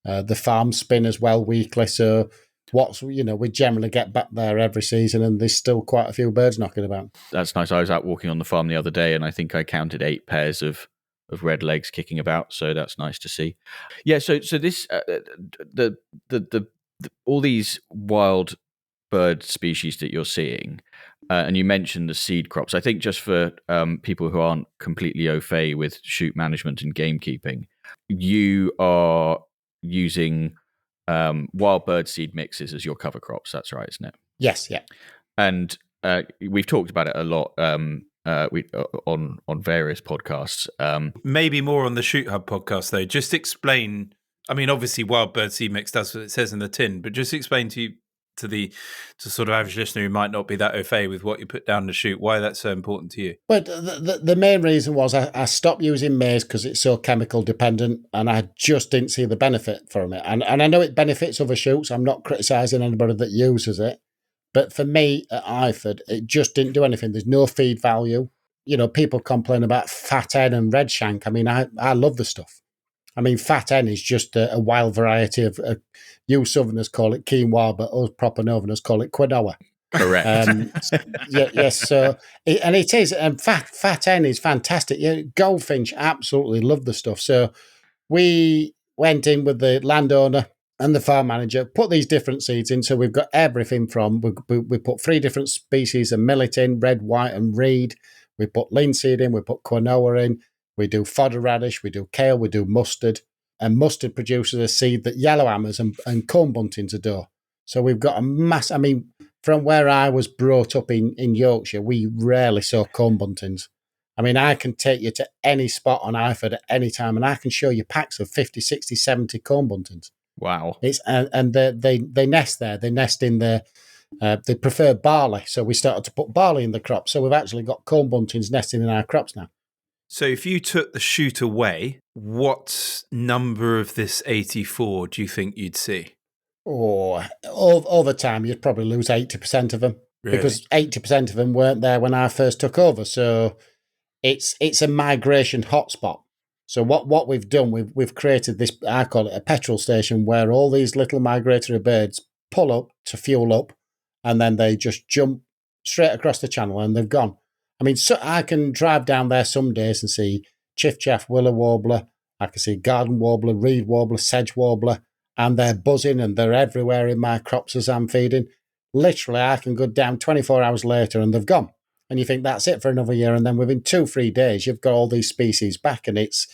The farm spin as well weekly. So we generally get back there every season, and there's still quite a few birds knocking about. That's nice. I was out walking on the farm the other day, and I think I counted 8 pairs of redlegs kicking about. So that's nice to see. Yeah. So this the all these wild bird species that you're seeing. And you mentioned the seed crops. I think just for people who aren't completely au fait with shoot management and gamekeeping, you are using wild bird seed mixes as your cover crops. That's right, isn't it? Yes, yeah. And we've talked about it a lot on various podcasts. Maybe more on the Shoot Hub podcast, though. Just explain. I mean, obviously, wild bird seed mix does what it says in the tin, but just explain to sort of average listener who might not be that au fait with what you put down the chute, why that's so important to you. But the main reason was I stopped using maize because it's so chemical dependent, and I just didn't see the benefit from it. And I know it benefits other shoots. I'm not criticising anybody that uses it, But for me at Iford, it just didn't do anything. There's no feed value. People complain about fat hen and red shank. I mean, I love the stuff. I mean, fat hen is just a wild variety of, you Southerners call it quinoa, but us proper Northerners call it quinoa. Correct. Yes. So, it is, and fat hen is fantastic. Goldfinch, absolutely love the stuff. So we went in with the landowner and the farm manager, put these different seeds in. So we've got everything from, we put 3 different species of millet in, red, white, and reed. We put linseed in, we put quinoa in. We do fodder radish, we do kale, we do mustard. And mustard produces a seed that yellowhammers and corn buntings adore. So we've got a mass. I mean, from where I was brought up in Yorkshire, we rarely saw corn buntings. I mean, I can take you to any spot on Iford at any time, and I can show you packs of 50, 60, 70 corn buntings. Wow. And they nest there. They nest in the, they prefer barley. So we started to put barley in the crop. So we've actually got corn buntings nesting in our crops now. So if you took the shoot away, what number of this 84 do you think you'd see? Over time, you'd probably lose 80% of them. Really? Because 80% of them weren't there when I first took over. So it's a migration hotspot. So what we've done, we've created this, I call it a petrol station, where all these little migratory birds pull up to fuel up, and then they just jump straight across the channel and they've gone. I mean, so I can drive down there some days and see chiff-chaff, willow warbler. I can see garden warbler, reed warbler, sedge warbler, and they're buzzing and they're everywhere in my crops as I'm feeding. Literally, I can go down 24 hours later and they've gone. And you think that's it for another year, and then within 2-3 days, you've got all these species back, and it's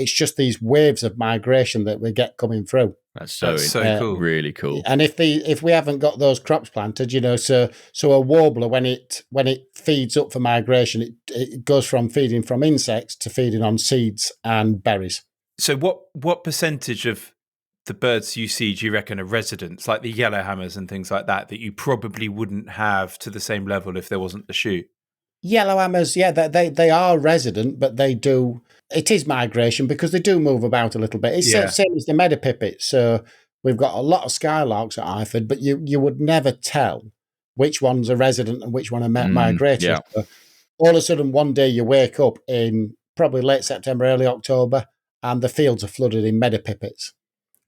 just these waves of migration that we get coming through. That's so cool, really cool. And if we haven't got those crops planted, so a warbler when it feeds up for migration, it goes from feeding from insects to feeding on seeds and berries. So what percentage of the birds you see do you reckon are residents, like the yellowhammers and things like that you probably wouldn't have to the same level if there wasn't the shoot? Yellowhammers, yeah, they are resident, but it is migration because they do move about a little bit. It's the same as the meadowpipits. So we've got a lot of skylarks at Iford, but you would never tell which one's a resident and which one are migratory. Yeah. So all of a sudden, one day you wake up in probably late September, early October, and the fields are flooded in meadowpipits.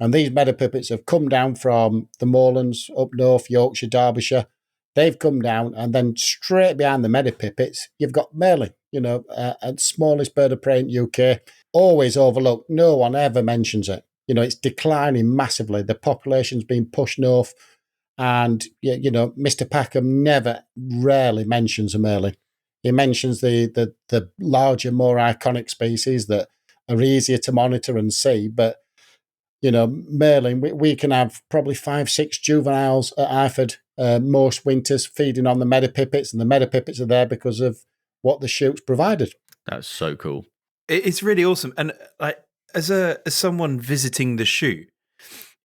And these meadowpipits have come down from the moorlands up north, Yorkshire, Derbyshire. They've come down, and then straight behind the meadowpipits, you've got merlin, and smallest bird of prey in UK, always overlooked. No one ever mentions it. It's declining massively. The population's been pushed north, and Mr. Packham rarely mentions a merlin. He mentions the larger, more iconic species that are easier to monitor and see, but merlin, we can have probably 5-6 juveniles at Iford most winters feeding on the meadowpipits, and the meadowpipits are there because of what the shoots provided. That's so cool. It's really awesome. And like as someone visiting the shoot,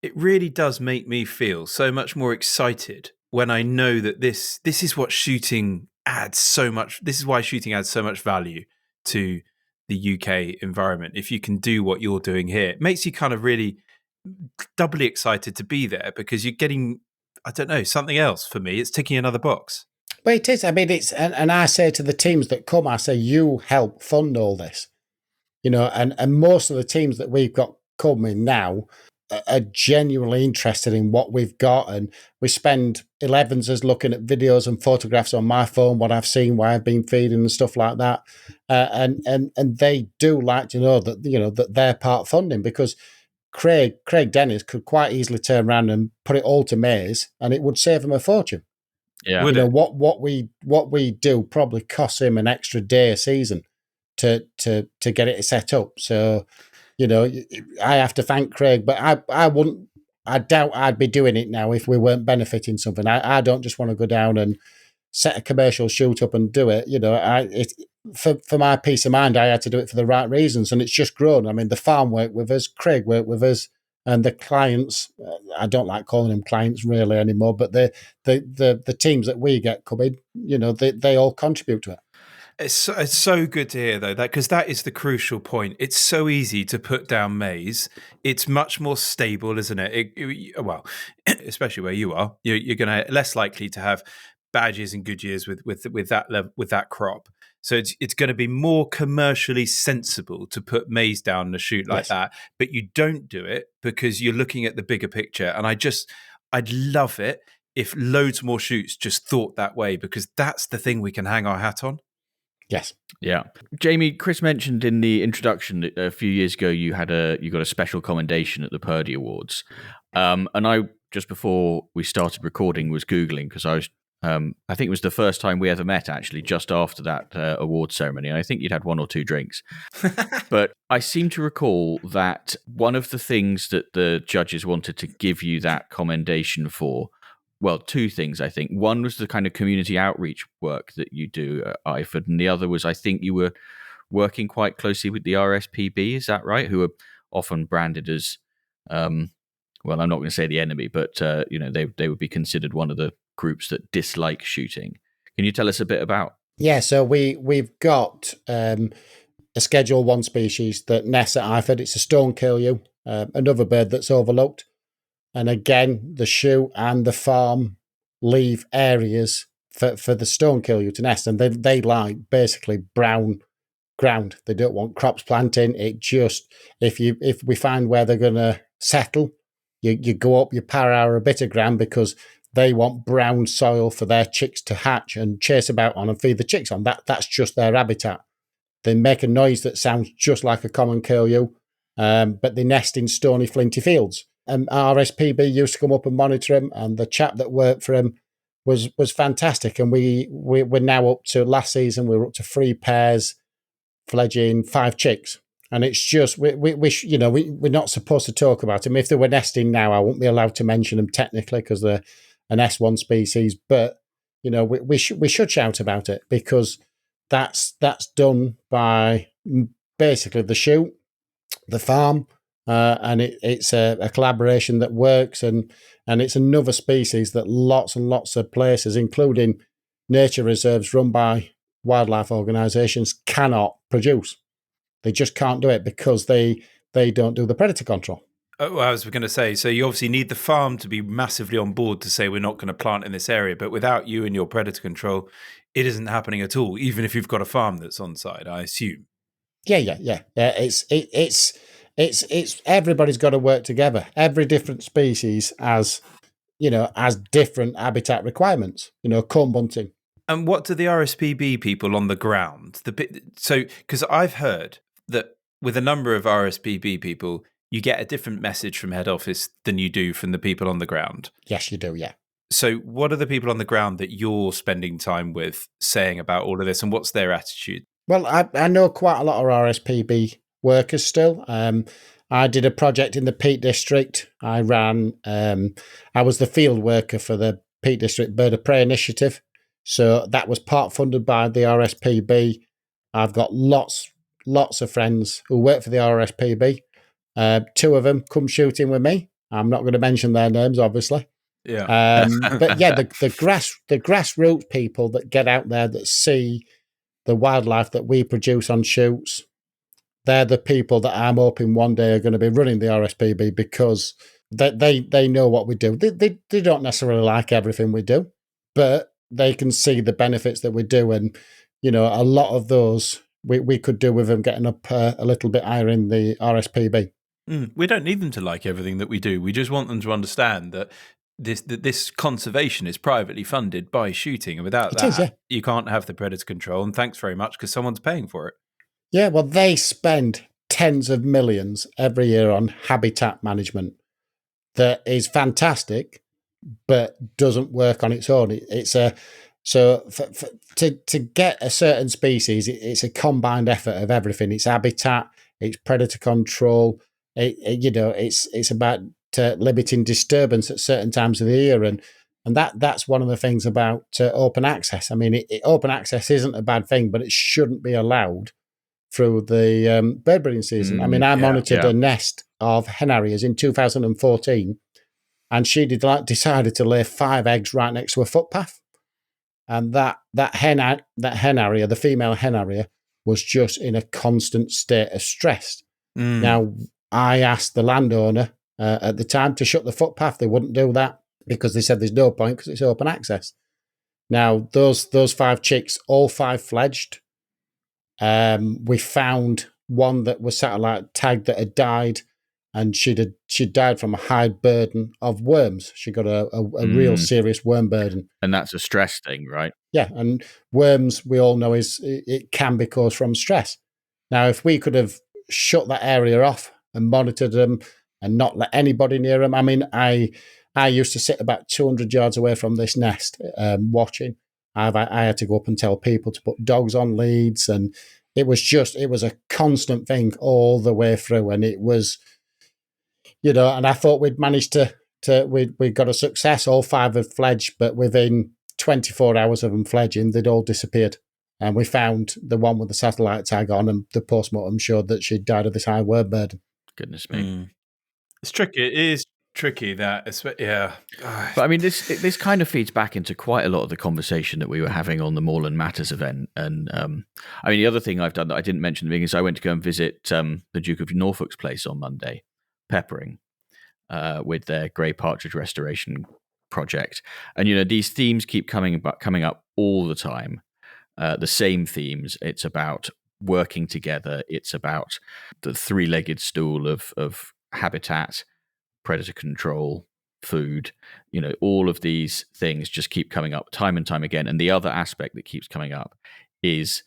it really does make me feel so much more excited when I know that this is what shooting adds so much. This is why shooting adds so much value to the UK environment. If you can do what you're doing here, it makes you kind of really doubly excited to be there because you're getting, I don't know, something else for me. It's ticking another box. Well, it is. I mean, and I say to the teams that come, I say, you help fund all this, and most of the teams that we've got coming now are genuinely interested in what we've got. And we spend 11s as looking at videos and photographs on my phone, what I've seen, why I've been feeding and stuff like that. And they do like to know that, that they're part funding, because Craig Dennis could quite easily turn around and put it all to maize, and it would save him a fortune. Yeah. What we do probably costs him an extra day a season to get it set up. So, I have to thank Craig, but I doubt I'd be doing it now if we weren't benefiting something. I don't just want to go down and set a commercial shoot up and do it. For my peace of mind, I had to do it for the right reasons, and it's just grown. I mean, the farm worked with us, Craig worked with us, and the clients. I don't like calling them clients really anymore, but the teams that we get coming, they all contribute to it. It's so good to hear, though, that because that is the crucial point. It's so easy to put down maize. It's much more stable, isn't it? Well, especially where you are, you're going to less likely to have bad years and good years with that level, with that crop. So it's going to be more commercially sensible to put maize down in a shoot like that. But you don't do it because you're looking at the bigger picture. And I'd love it if loads more shoots just thought that way, because that's the thing we can hang our hat on. Yes. Yeah. Jamie, Chris mentioned in the introduction that a few years ago you got a special commendation at the Purdey Awards. And I, just before we started recording, was Googling because I think it was the first time we ever met, actually, just after that award ceremony. And I think you'd had one or two drinks. But I seem to recall that one of the things that the judges wanted to give you that commendation for, well, two things, I think. One was the kind of community outreach work that you do at Iford, and the other was, I think you were working quite closely with the RSPB, is that right? Who are often branded as, well, I'm not going to say the enemy, but they would be considered one of the groups that dislike shooting. Can you tell us a bit about? Yeah, so we've got a Schedule 1 species that nests at Iford. It's a stone curlew, another bird that's overlooked. And again, the shoot and the farm leave areas for the stone curlew to nest, and they like basically brown ground. They don't want crops planting. It just, if we find where they're going to settle, you go up, you power a bit of ground because they want brown soil for their chicks to hatch and chase about on and feed the chicks on. That's just their habitat. They make a noise that sounds just like a common curlew, but they nest in stony, flinty fields. And RSPB used to come up and monitor him, and the chap that worked for him was fantastic. And we're now up to, last season we were up to 3 pairs, fledging 5 chicks. And it's just we're not supposed to talk about them. If they were nesting now, I wouldn't be allowed to mention them technically because they're an S1 species. But we should shout about it because that's done by basically the shoot, the farm. And it's a collaboration that works, and it's another species that lots and lots of places, including nature reserves run by wildlife organisations, cannot produce. They just can't do it because they don't do the predator control. Oh, I was going to say, so you obviously need the farm to be massively on board to say we're not going to plant in this area, but without you and your predator control, it isn't happening at all, even if you've got a farm that's on site, I assume. Yeah. It's everybody's got to work together. Every different species has different habitat requirements. Comb bunting. And what do the RSPB people on the ground? Because I've heard that with a number of RSPB people, you get a different message from head office than you do from the people on the ground. Yes, you do. Yeah. So what are the people on the ground that you're spending time with saying about all of this, and what's their attitude? Well, I know quite a lot of RSPB workers still. I did a project in the Peak District. I was the field worker for the Peak District Bird of Prey Initiative. So that was part funded by the RSPB. I've got lots of friends who work for the RSPB. 2 of them come shooting with me. I'm not going to mention their names, obviously. Yeah. But yeah, the grassroots people that get out there that see the wildlife that we produce on shoots, they're the people that I'm hoping one day are going to be running the RSPB because they know what we do. They don't necessarily like everything we do, but they can see the benefits that we do. And, a lot of those we could do with them getting up a little bit higher in the RSPB. We don't need them to like everything that we do. We just want them to understand that this conservation is privately funded by shooting. And without you can't have the predator control. And thanks very much because someone's paying for it. Yeah, well, they spend tens of millions every year on habitat management that is fantastic, but doesn't work on its own. To get a certain species, it's a combined effort of everything. It's habitat, it's predator control. It's about limiting disturbance at certain times of the year, and that's one of the things about open access. I mean, open access isn't a bad thing, but it shouldn't be allowed through the bird breeding season. I mean, I monitored a nest of hen harriers in 2014, and she decided to lay 5 eggs right next to a footpath. and that hen area, the female hen area, was just in a constant state of stress. Now, I asked the landowner at the time to shut the footpath. They wouldn't do that because they said there's no point because it's open access. Now, those 5 chicks, all 5 fledged. We found one that was satellite tagged that had died, and she'd died from a high burden of worms. She got a real serious worm burden. And that's a stress thing, right? Yeah, and worms, we all know, it can be caused from stress. Now, if we could have shut that area off and monitored them and not let anybody near them. I mean, I used to sit about 200 yards away from this nest watching. I had to go up and tell people to put dogs on leads, and it was a constant thing all the way through. And it was, and I thought we'd managed we got a success. All 5 had fledged, but within 24 hours of them fledging, they'd all disappeared. And we found the one with the satellite tag on, and the postmortem showed that she'd died of this high worm burden. Goodness me. It's tricky. It is tricky that, yeah. But I mean, this kind of feeds back into quite a lot of the conversation that we were having on the Moreland Matters event. And I mean, the other thing I've done that I didn't mention at the beginning is I went to go and visit the Duke of Norfolk's place on Monday, Peppering, with their grey partridge restoration project. And, these themes keep coming up all the time. The same themes. It's about working together. It's about the 3-legged stool of habitat, predator control, food. All of these things just keep coming up time and time again. And the other aspect that keeps coming up is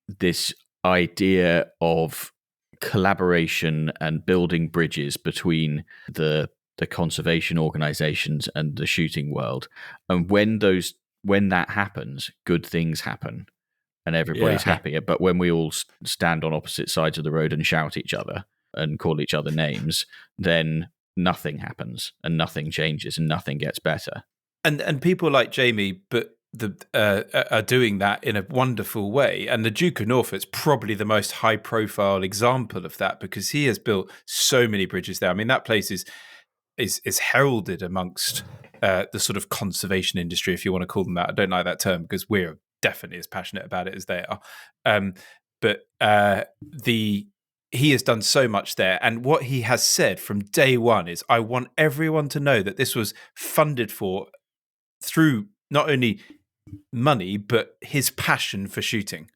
this idea of collaboration and building bridges between the conservation organizations and the shooting world. And when that happens, good things happen and everybody's happier. But when we all stand on opposite sides of the road and shout at each other and call each other names, then nothing happens and nothing changes and nothing gets better. And people like Jamie, but are doing that in a wonderful way. And the Duke of Norfolk's probably the most high-profile example of that because he has built so many bridges there. I mean, that place is heralded amongst the sort of conservation industry, if you want to call them that. I don't like that term because we're definitely as passionate about it as they are. But he has done so much there. And what he has said from day one is, I want everyone to know that this was funded for through not only money, but his passion for shooting.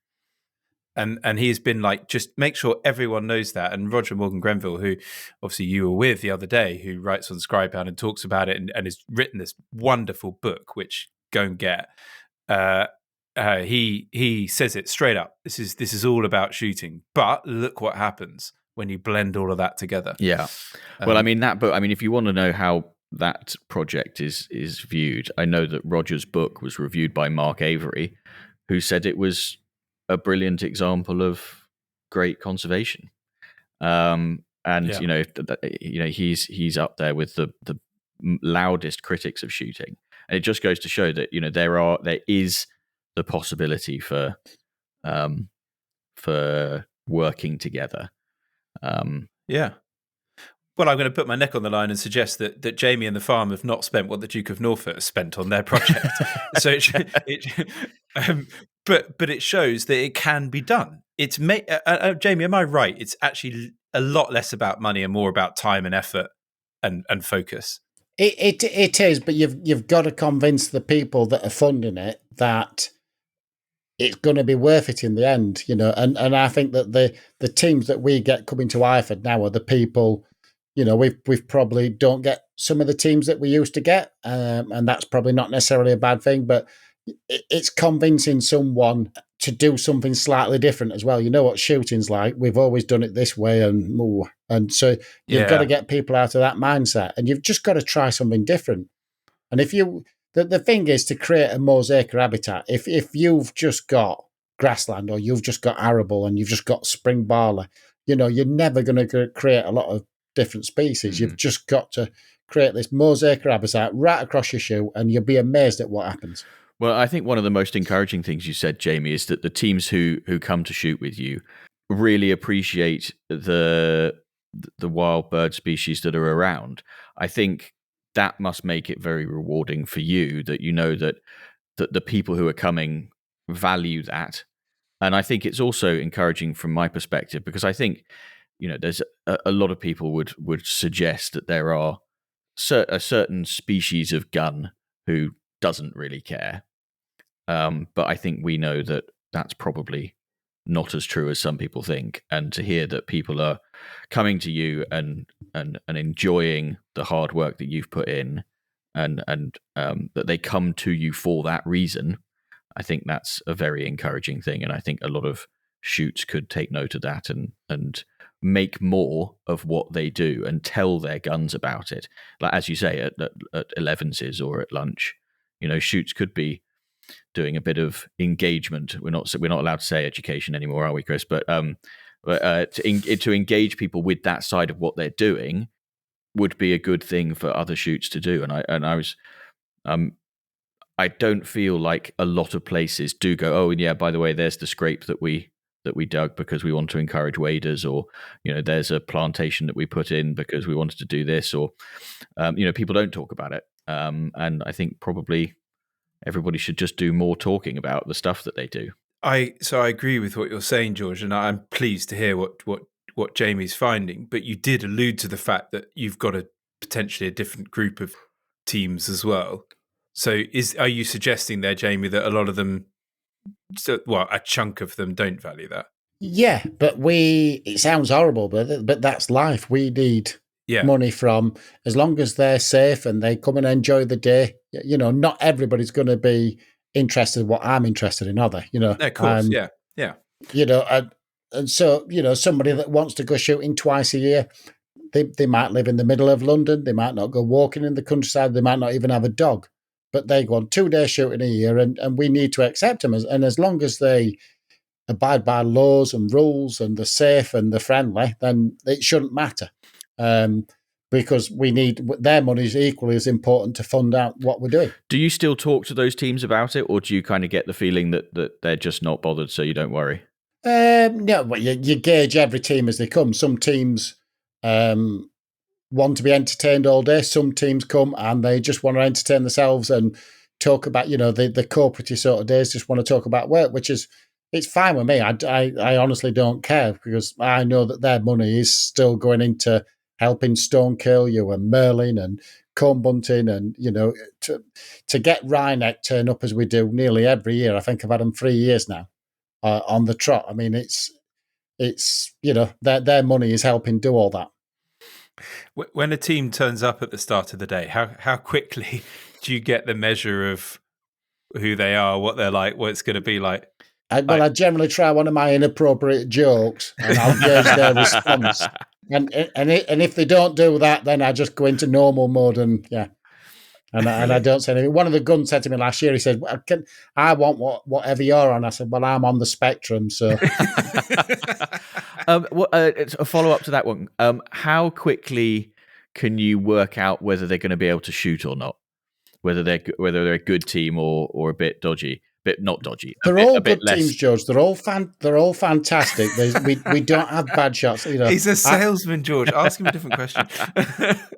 And he has been like, just make sure everyone knows that. And Roger Morgan Grenville, who obviously you were with the other day, who writes on Scribound and talks about it and has written this wonderful book, which go and get. He says it straight up. This is all about shooting. But look what happens when you blend all of that together. Yeah. Well, I mean, that book, if you want to know how that project is viewed, I know that Roger's book was reviewed by Mark Avery, who said it was a brilliant example of great conservation. He's up there with the loudest critics of shooting. And it just goes to show that, there is the possibility for working together. Well, I'm going to put my neck on the line and suggest that Jamie and the farm have not spent what the Duke of Norfolk has spent on their project. So but it shows that it can be done. It's Jamie, am I right? It's actually a lot less about money and more about time and effort and focus. It is, but you've got to convince the people that are funding it that it's going to be worth it in the end, And I think that the teams that we get coming to Iford now are the people. We've probably don't get some of the teams that we used to get, and that's probably not necessarily a bad thing. But it's convincing someone to do something slightly different as well. You know what shooting's like. We've always done it this way, and so you've got to get people out of that mindset, and you've just got to try something different. And if the thing is to create a mosaic habitat. If you've just got grassland or you've just got arable and you've just got spring barley, you're never going to create a lot of different species. You've just got to create this mosaic habitat right across your shoe, and you'll be amazed at what happens. Well, I think one of the most encouraging things you said, Jamie, is that the teams who come to shoot with you really appreciate the wild bird species that are around. I think that must make it very rewarding for you that that that the people who are coming value that. And I think it's also encouraging from my perspective, because I think, there's a lot of people would suggest that there are a certain species of gun who doesn't really care. But I think we know that that's probably not as true as some people think. And to hear that people are coming to you and enjoying the hard work that you've put in, and that they come to you for that reason, I think that's a very encouraging thing. And I think a lot of shoots could take note of that and make more of what they do and tell their guns about it. Like, as you say, at 11s or at lunch, shoots could be doing a bit of engagement. We're not allowed to say education anymore, are we, Chris? But to engage people with that side of what they're doing would be a good thing for other shoots to do. I don't feel like a lot of places do go, oh, yeah, by the way, there's the scrape that we dug because we want to encourage waders, or there's a plantation that we put in because we wanted to do this, or people don't talk about it, and I think probably everybody should just do more talking about the stuff that they do. So I agree with what you're saying, George, and I'm pleased to hear what Jamie's finding. But you did allude to the fact that you've got potentially a different group of teams as well. So are you suggesting there, Jamie, that a lot of them, a chunk of them, don't value that? Yeah, but it sounds horrible, but that's life. We need money from, as long as they're safe and they come and enjoy the day. Not everybody's going to be interested in what I'm interested in, are they? Of course, yeah. And so, somebody that wants to go shooting twice a year, they might live in the middle of London. They might not go walking in the countryside. They might not even have a dog. But they go on 2 days shooting a year, and we need to accept them. And as long as they abide by laws and rules and they're safe and they're friendly, then it shouldn't matter. Because we need their money is equally as important to fund out what we're doing. Do you still talk to those teams about it, or do you kind of get the feeling that they're just not bothered, so you don't worry? No, well, you gauge every team as they come. Some teams want to be entertained all day. Some teams come and they just want to entertain themselves and talk about, the corporate sort of days, just want to talk about work, which is, it's fine with me. I honestly don't care, because I know that their money is still going into helping Stonekill you and Merlin and comb bunting, and, to get wryneck turn up as we do nearly every year. I think I've had them 3 years now on the trot. I mean, it's their money is helping do all that. When a team turns up at the start of the day, how quickly do you get the measure of who they are, what they're like, what it's going to be like? I generally try one of my inappropriate jokes, and I'll gauge their response. And if they don't do that, then I just go into normal mode, and I don't say anything. One of the guns said to me last year, he said, I want whatever you're on. I said, well, I'm on the spectrum, so. A follow-up to that one. How quickly can you work out whether they're going to be able to shoot or not? Whether they're a good team or a bit dodgy? Bit not dodgy. They're all good teams, George. They're all fantastic. We don't have bad shots. He's a salesman, George. Ask him a different question.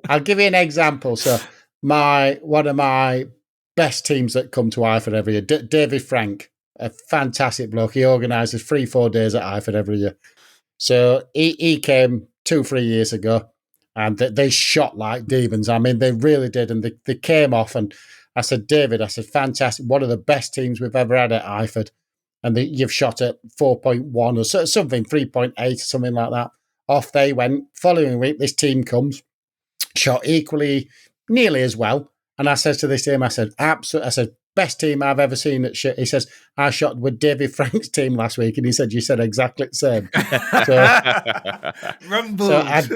I'll give you an example. So one of my best teams that come to Iford every year, David Frank, a fantastic bloke. He organises 3-4 days at Iford every year. So he came 2-3 years ago, and they shot like demons. I mean, they really did, and they came off. And I said, David, fantastic, one of the best teams we've ever had at Iford. And you've shot at 4.1 or something, 3.8 or something like that. Off they went. Following week, this team comes, shot nearly as well. And I said to this team, absolutely, I said, best team I've ever seen at shit. He says, I shot with David Frank's team last week, and he said, you said exactly the same.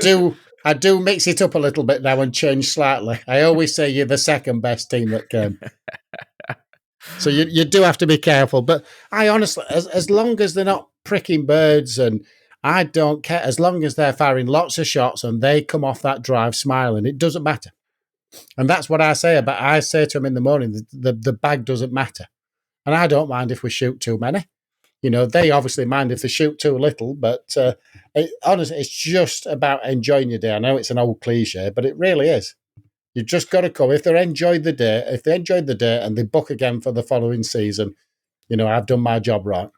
So I do mix it up a little bit now and change slightly. I always say you're the second best team that came. So you do have to be careful. But I honestly, as long as they're not pricking birds, and I don't care, as long as they're firing lots of shots and they come off that drive smiling, it doesn't matter. And that's what I say to them in the morning, the bag doesn't matter. And I don't mind if we shoot too many. They obviously mind if they shoot too little, but honestly, it's just about enjoying your day. I know it's an old cliche, but it really is. You just got to come. If they enjoyed the day, and they book again for the following season, I've done my job right.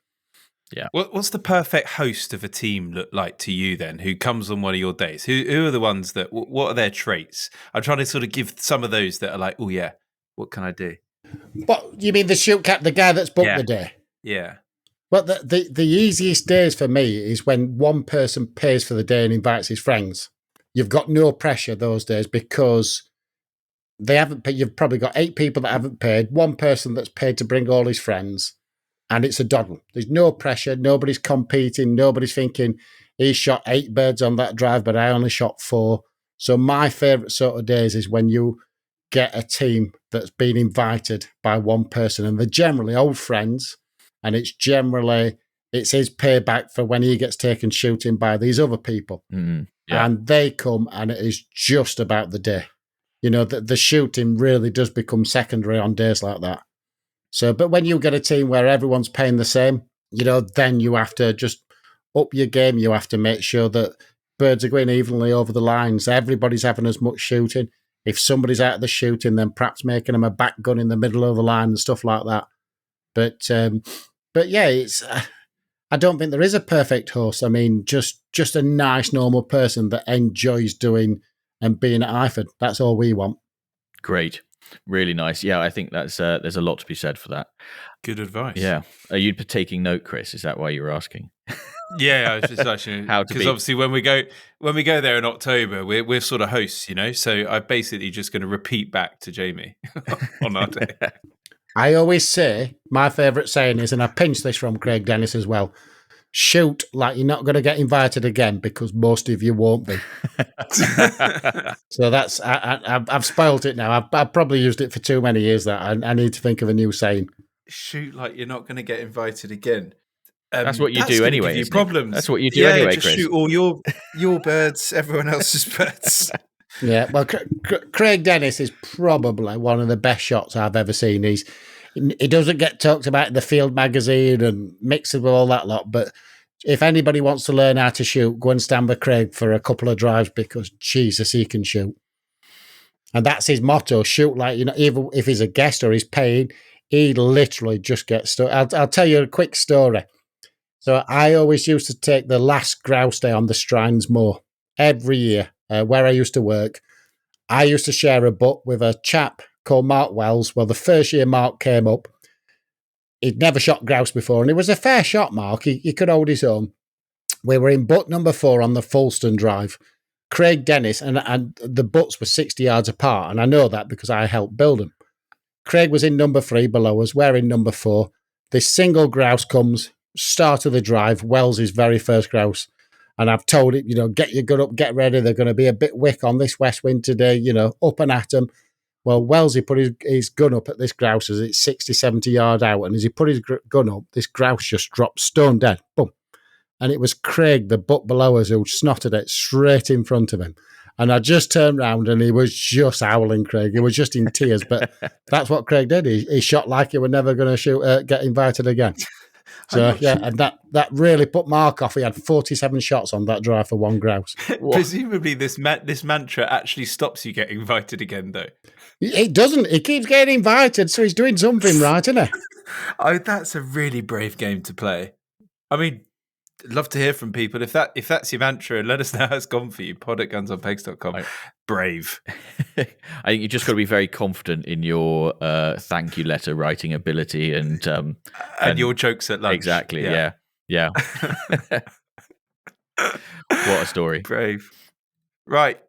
Yeah. What's the perfect host of a team look like to you then? Who comes on one of your days? Who are the ones that? What are their traits? I'm trying to sort of give some of those that are like, oh yeah, what can I do? What you mean, the shoot cap, the guy that's booked the day? Yeah. Well, the easiest days for me is when one person pays for the day and invites his friends. You've got no pressure those days because they haven't paid. You've probably got 8 people that haven't paid, one person that's paid to bring all his friends, and it's a doddle. There's no pressure. Nobody's competing. Nobody's thinking he shot 8 birds on that drive, but I only shot 4. So my favourite sort of days is when you get a team that's been invited by one person, and they're generally old friends, and it's his payback for when he gets taken shooting by these other people. Yeah. And they come, and it is just about the day. The shooting really does become secondary on days like that. So, but when you get a team where everyone's paying the same, then you have to just up your game. You have to make sure that birds are going evenly over the lines. Everybody's having as much shooting. If somebody's out of the shooting, then perhaps making them a back gun in the middle of the line and stuff like that. But yeah, I don't think there is a perfect host. I mean, just a nice, normal person that enjoys doing and being at Iford. That's all we want. Great. Really nice. Yeah, I think that's there's a lot to be said for that. Good advice. Yeah. Are you taking note, Chris? Is that why you were asking? Yeah, I was just actually because obviously when we go there in October, we're sort of hosts, So I'm basically just going to repeat back to Jamie on our day. I always say my favourite saying is, and I pinched this from Craig Dennis as well: shoot like you're not going to get invited again because most of you won't be. So that's I've spoiled it now. I've probably used it for too many years. That I need to think of a new saying. Shoot like you're not going to get invited again. That's what you do anyway. Give you problems. That's what you do anyway, just Chris. Shoot all your birds, everyone else's birds. Yeah, well, Craig Dennis is probably one of the best shots I've ever seen. He doesn't get talked about in the Field magazine and mixed with all that lot, but if anybody wants to learn how to shoot, go and stand with Craig for a couple of drives because, Jesus, he can shoot. And that's his motto, shoot like, even if he's a guest or he's paying, he literally just gets stuck. I'll tell you a quick story. So I always used to take the last grouse day on the Strines Moor every year where I used to work. I used to share a butt with a chap called Mark Wells. Well, the first year Mark came up, he'd never shot grouse before, and it was a fair shot, Mark. He could hold his own. We were in butt number 4 on the Fulston Drive. Craig Dennis, and the butts were 60 yards apart, and I know that because I helped build them. Craig was in number 3 below us. We're in number 4. This single grouse comes, start of the drive, Wells' very first grouse. And I've told it, get your gun up, get ready. They're going to be a bit wick on this west wind today, up and at them. Well, Wellesley put his gun up at this grouse as it's 60, 70 yards out. And as he put his gun up, this grouse just dropped stone dead. Boom. And it was Craig, the butt below us, who snotted it straight in front of him. And I just turned round and he was just howling, Craig. He was just in tears. But that's what Craig did. He shot like he were never going to get invited again. So, yeah, and that really put Mark off. He had 47 shots on that drive for one grouse. Presumably this mantra actually stops you getting invited again, though. It doesn't. He keeps getting invited, so he's doing something right, isn't he? Oh, that's a really brave game to play. I mean, I'd love to hear from people. If that's your mantra, let us know how it's gone for you. pod@gunsonpegs.com. Brave. I think you just got to be very confident in your thank you letter writing ability and your jokes at lunch. Exactly. Yeah. What a story. Brave. Right.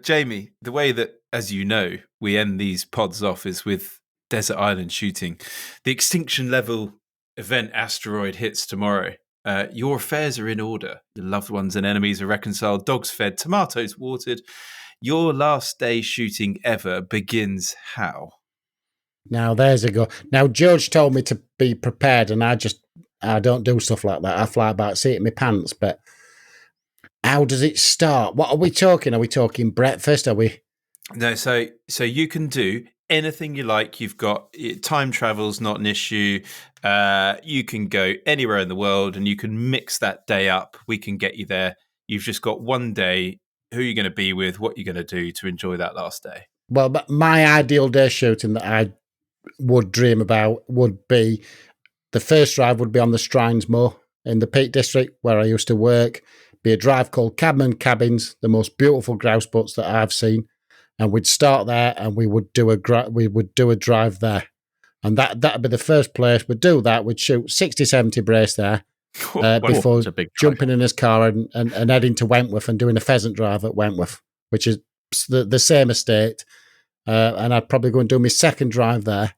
Jamie, the way that, as you know, we end these pods off is with Desert Island shooting. The extinction level event asteroid hits tomorrow. Your affairs are in order. Your loved ones and enemies are reconciled, dogs fed, tomatoes watered. Your last day shooting ever begins how? Now, there's a go. Now, George told me to be prepared, and I don't do stuff like that. I fly about, see it in my pants, but how does it start? What are we talking? Are we talking breakfast? Are we? No, so you can do anything you like. You've got time travel's not an issue. You can go anywhere in the world and you can mix that day up. We can get you there. You've just got one day. Who are you going to be with? What are you going to do to enjoy that last day? Well, but my ideal day shooting that I would dream about would be the first drive would be on the Strines Moor in the Peak District where I used to work. Be a drive called Cabman Cabins, the most beautiful grouse butts that I've seen, and we'd start there and we would do a drive there, and that'd be the first place. We'd do that. We'd shoot 60, 70 brace there before jumping in his car and heading to Wentworth and doing a pheasant drive at Wentworth, which is the same estate. And I'd probably go and do my second drive there.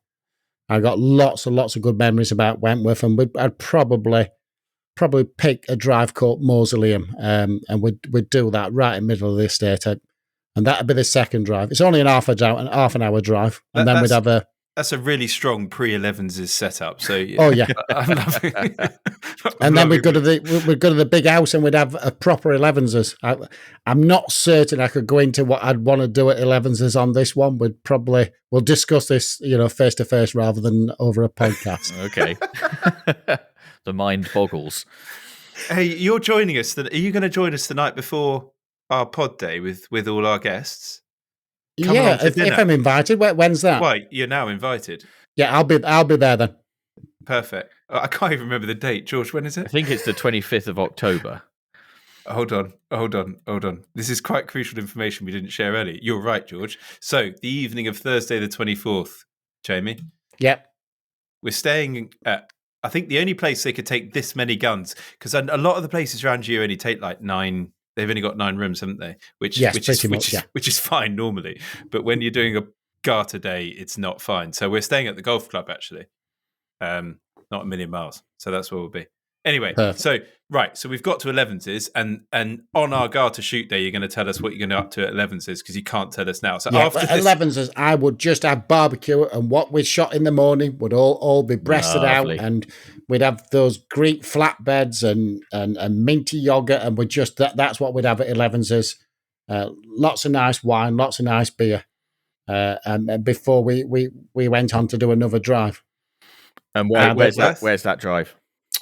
I got lots and lots of good memories about Wentworth, and I'd probably pick a drive called Mausoleum, and we'd do that right in the middle of the estate, and that'd be the second drive. It's only an half an hour drive, and then we'd have a. That's a really strong pre-11s setup. So oh yeah, and then we'd go to the big house, and we'd have a proper 11s. I'm not certain I could go into what I'd want to do at 11s on this one. We'll discuss this, face to face rather than over a podcast. Okay, the mind boggles. Hey, you're joining us. Are you going to join us the night before our pod day with all our guests? If I'm invited. When's that? Well, you're now invited. Yeah, I'll be there then. Perfect. I can't even remember the date. George, when is it? I think it's the 25th of October. Hold on. This is quite crucial information we didn't share earlier. You're right, George. So the evening of Thursday the 24th, Jamie. Yep. We're staying at, I think, the only place they could take this many guns, because a lot of the places around you only take like 9. They've only got 9 rooms, haven't they? Which is fine normally. But when you're doing a Garter day, it's not fine. So we're staying at the golf club, actually. Not a million miles. So that's where we'll be. Anyway, So we've got to 11s, and on our Garter shoot day, you're going to tell us what you're going to up to at 11s, because you can't tell us now. So after 11s, I would just have barbecue, and what we shot in the morning would all be breasted out, and we'd have those Greek flatbeds and minty yogurt, and that's what we'd have at 11s. Lots of nice wine, lots of nice beer, and before we went on to do another drive. And where's that drive?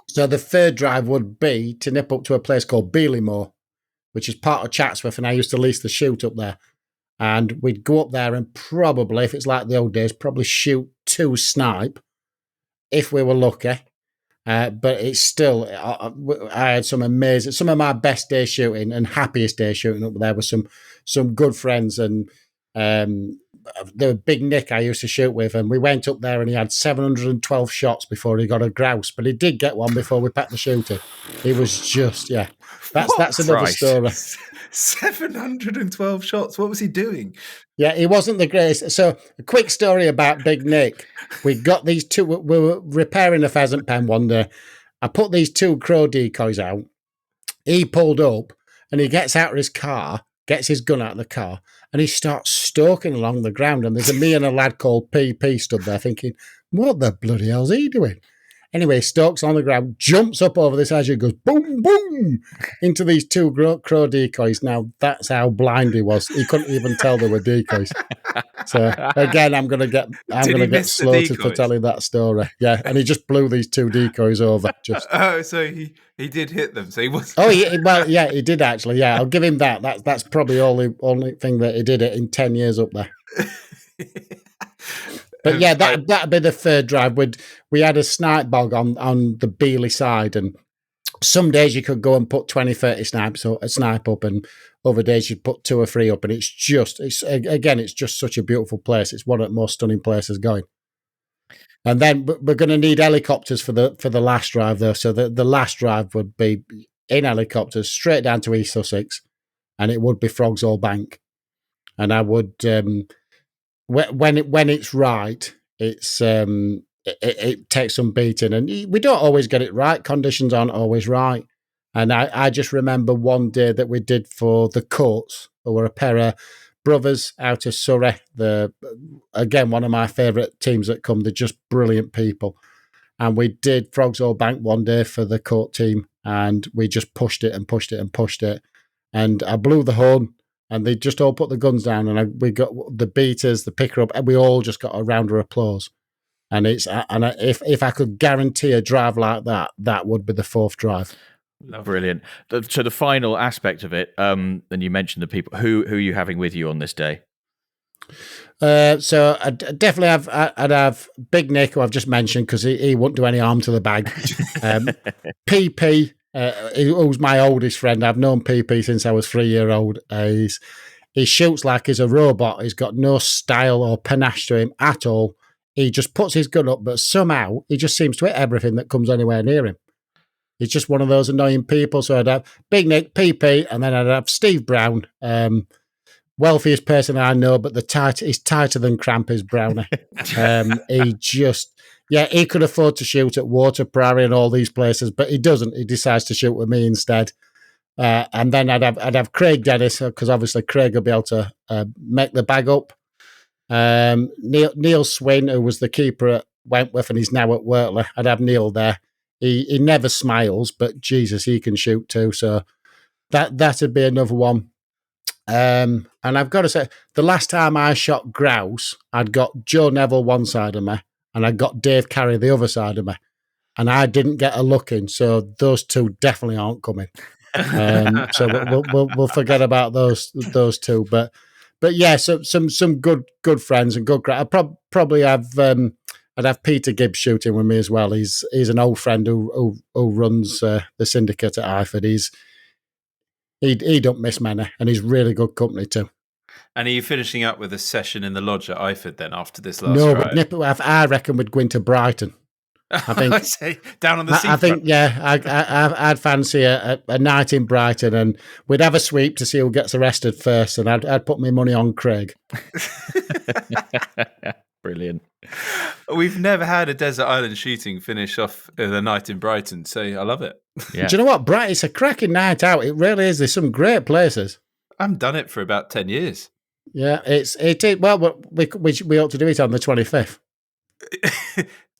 So the third drive would be to nip up to a place called Beeley which is part of Chatsworth, and I used to lease the shoot up there. And we'd go up there and probably, if it's like the old days, probably shoot 2 snipe, if we were lucky. But it's still, I had some of my best day shooting and happiest day shooting up there with some good friends, and the big Nick I used to shoot with, and we went up there and he had 712 shots before he got a grouse, but he did get one before we packed the shooter. He was just, that's another story. 712 shots. What was he doing? Yeah, he wasn't the greatest. So a quick story about Big Nick. We got these 2, we were repairing a pheasant pen one day. I put these 2 crow decoys out. He pulled up and he gets out of his car, gets his gun out of the car, and he starts stalking along the ground. And there's me and a lad called PP stood there thinking, what the bloody hell's he doing? Anyway, stalks on the ground, jumps up over this edge and goes boom, boom, into these 2 crow decoys. Now, that's how blind he was. He couldn't even tell they were decoys. So, again, I'm going to get slaughtered for telling that story. Yeah, and he just blew these 2 decoys over. So he did hit them. So he was. Oh, yeah, he did actually. Yeah, I'll give him that. That's probably the only thing that he did it in 10 years up there. But yeah, that'd be the third drive. We had a snipe bog on the Beeley side, and some days you could go and put 20, 30 snipe up, and other days you'd put 2 or 3 up, and it's just such a beautiful place. It's one of the most stunning places going. And then we're going to need helicopters for the last drive though. So the last drive would be in helicopters straight down to East Sussex, and it would be Frogsall Bank. And I would when it's right, it takes some beating, and we don't always get it right. Conditions aren't always right. And I just remember one day that we did for the Courts, who were a pair of brothers out of Surrey. Again, one of my favourite teams that come. They're just brilliant people. And we did Frogsall Bank one day for the Court team, and we just pushed it and pushed it and pushed it. And I blew the horn, and they just all put the guns down, and we got the beaters, the picker up, and we all just got a round of applause. And if I could guarantee a drive like that, that would be the 4th drive. Brilliant. So the final aspect of it, then you mentioned the people. Who are you having with you on this day? So I'd definitely I'd have Big Nick, who I've just mentioned, because he wouldn't do any harm to the bag. PP, who's my oldest friend. I've known PP since I was 3-year-old. He shoots like he's a robot. He's got no style or panache to him at all. He just puts his gun up, but somehow he just seems to hit everything that comes anywhere near him. He's just one of those annoying people. So I'd have Big Nick, PP, and then I'd have Steve Brown, wealthiest person I know, but he's tighter than Krampus Brownie. He could afford to shoot at Water Prairie and all these places, but he doesn't. He decides to shoot with me instead. And then I'd have Craig Dennis, because obviously Craig will be able to make the bag up. Neil Swin, who was the keeper at Wentworth and he's now at Wortley. I'd have Neil there. He never smiles, but Jesus, he can shoot too. So that'd be another one. And I've got to say, the last time I shot grouse, I'd got Joe Neville one side of me, and I got Dave Carey the other side of me, and I didn't get a look in. So those two definitely aren't coming. So we'll forget about those two. But yeah, so some good friends and good. I'd probably have I'd have Peter Gibbs shooting with me as well. He's an old friend who runs the syndicate at Iford. He don't miss many, and he's really good company too. And are you finishing up with a session in the lodge at Iford then after this last ride? No, but I reckon we'd go into Brighton. I think I say down on the seafront. I think I'd fancy a night in Brighton, and we'd have a sweep to see who gets arrested first, and I'd put my money on Craig. Brilliant. We've never had a desert island shooting finish off the night in Brighton, so I love it. Yeah. Do you know what, Brighton? It's a cracking night out. It really is. There's some great places. I haven't done it for about 10 years. Yeah, it is. Well, we ought to do it on the 25th.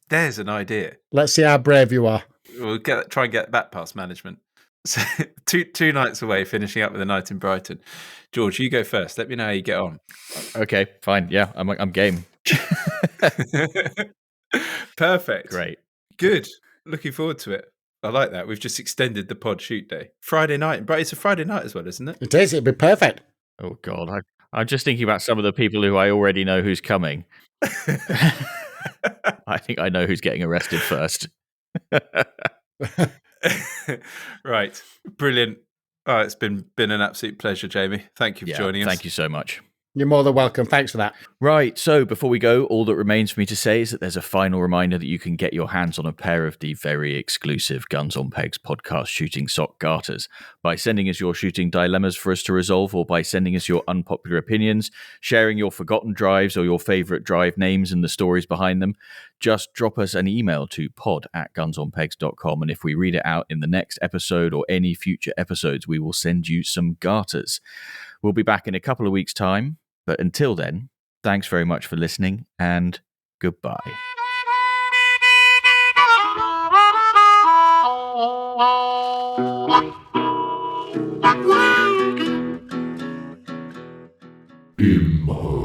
There's an idea. Let's see how brave you are. We'll try and get that past management. So two nights away, finishing up with a night in Brighton. George, you go first. Let me know how you get on. Okay, fine. Yeah, I'm game. Perfect. Great. Good. Looking forward to it. I like that. We've just extended the pod shoot day. Friday night. But it's a Friday night as well, isn't it? It is. It'd be perfect. Oh, God. I'm just thinking about some of the people who I already know who's coming. I think I know who's getting arrested first. Right. Brilliant. Oh, it's been an absolute pleasure, Jamie. Thank you for joining us. Thank you so much. You're more than welcome. Thanks for that. Right, so before we go, all that remains for me to say is that there's a final reminder that you can get your hands on a pair of the very exclusive Guns on Pegs podcast shooting sock garters by sending us your shooting dilemmas for us to resolve, or by sending us your unpopular opinions, sharing your forgotten drives or your favourite drive names and the stories behind them. Just drop us an email to pod@gunsonpegs.com, and if we read it out in the next episode or any future episodes, we will send you some garters. We'll be back in a couple of weeks' time. But until then, thanks very much for listening, and goodbye. Impossible.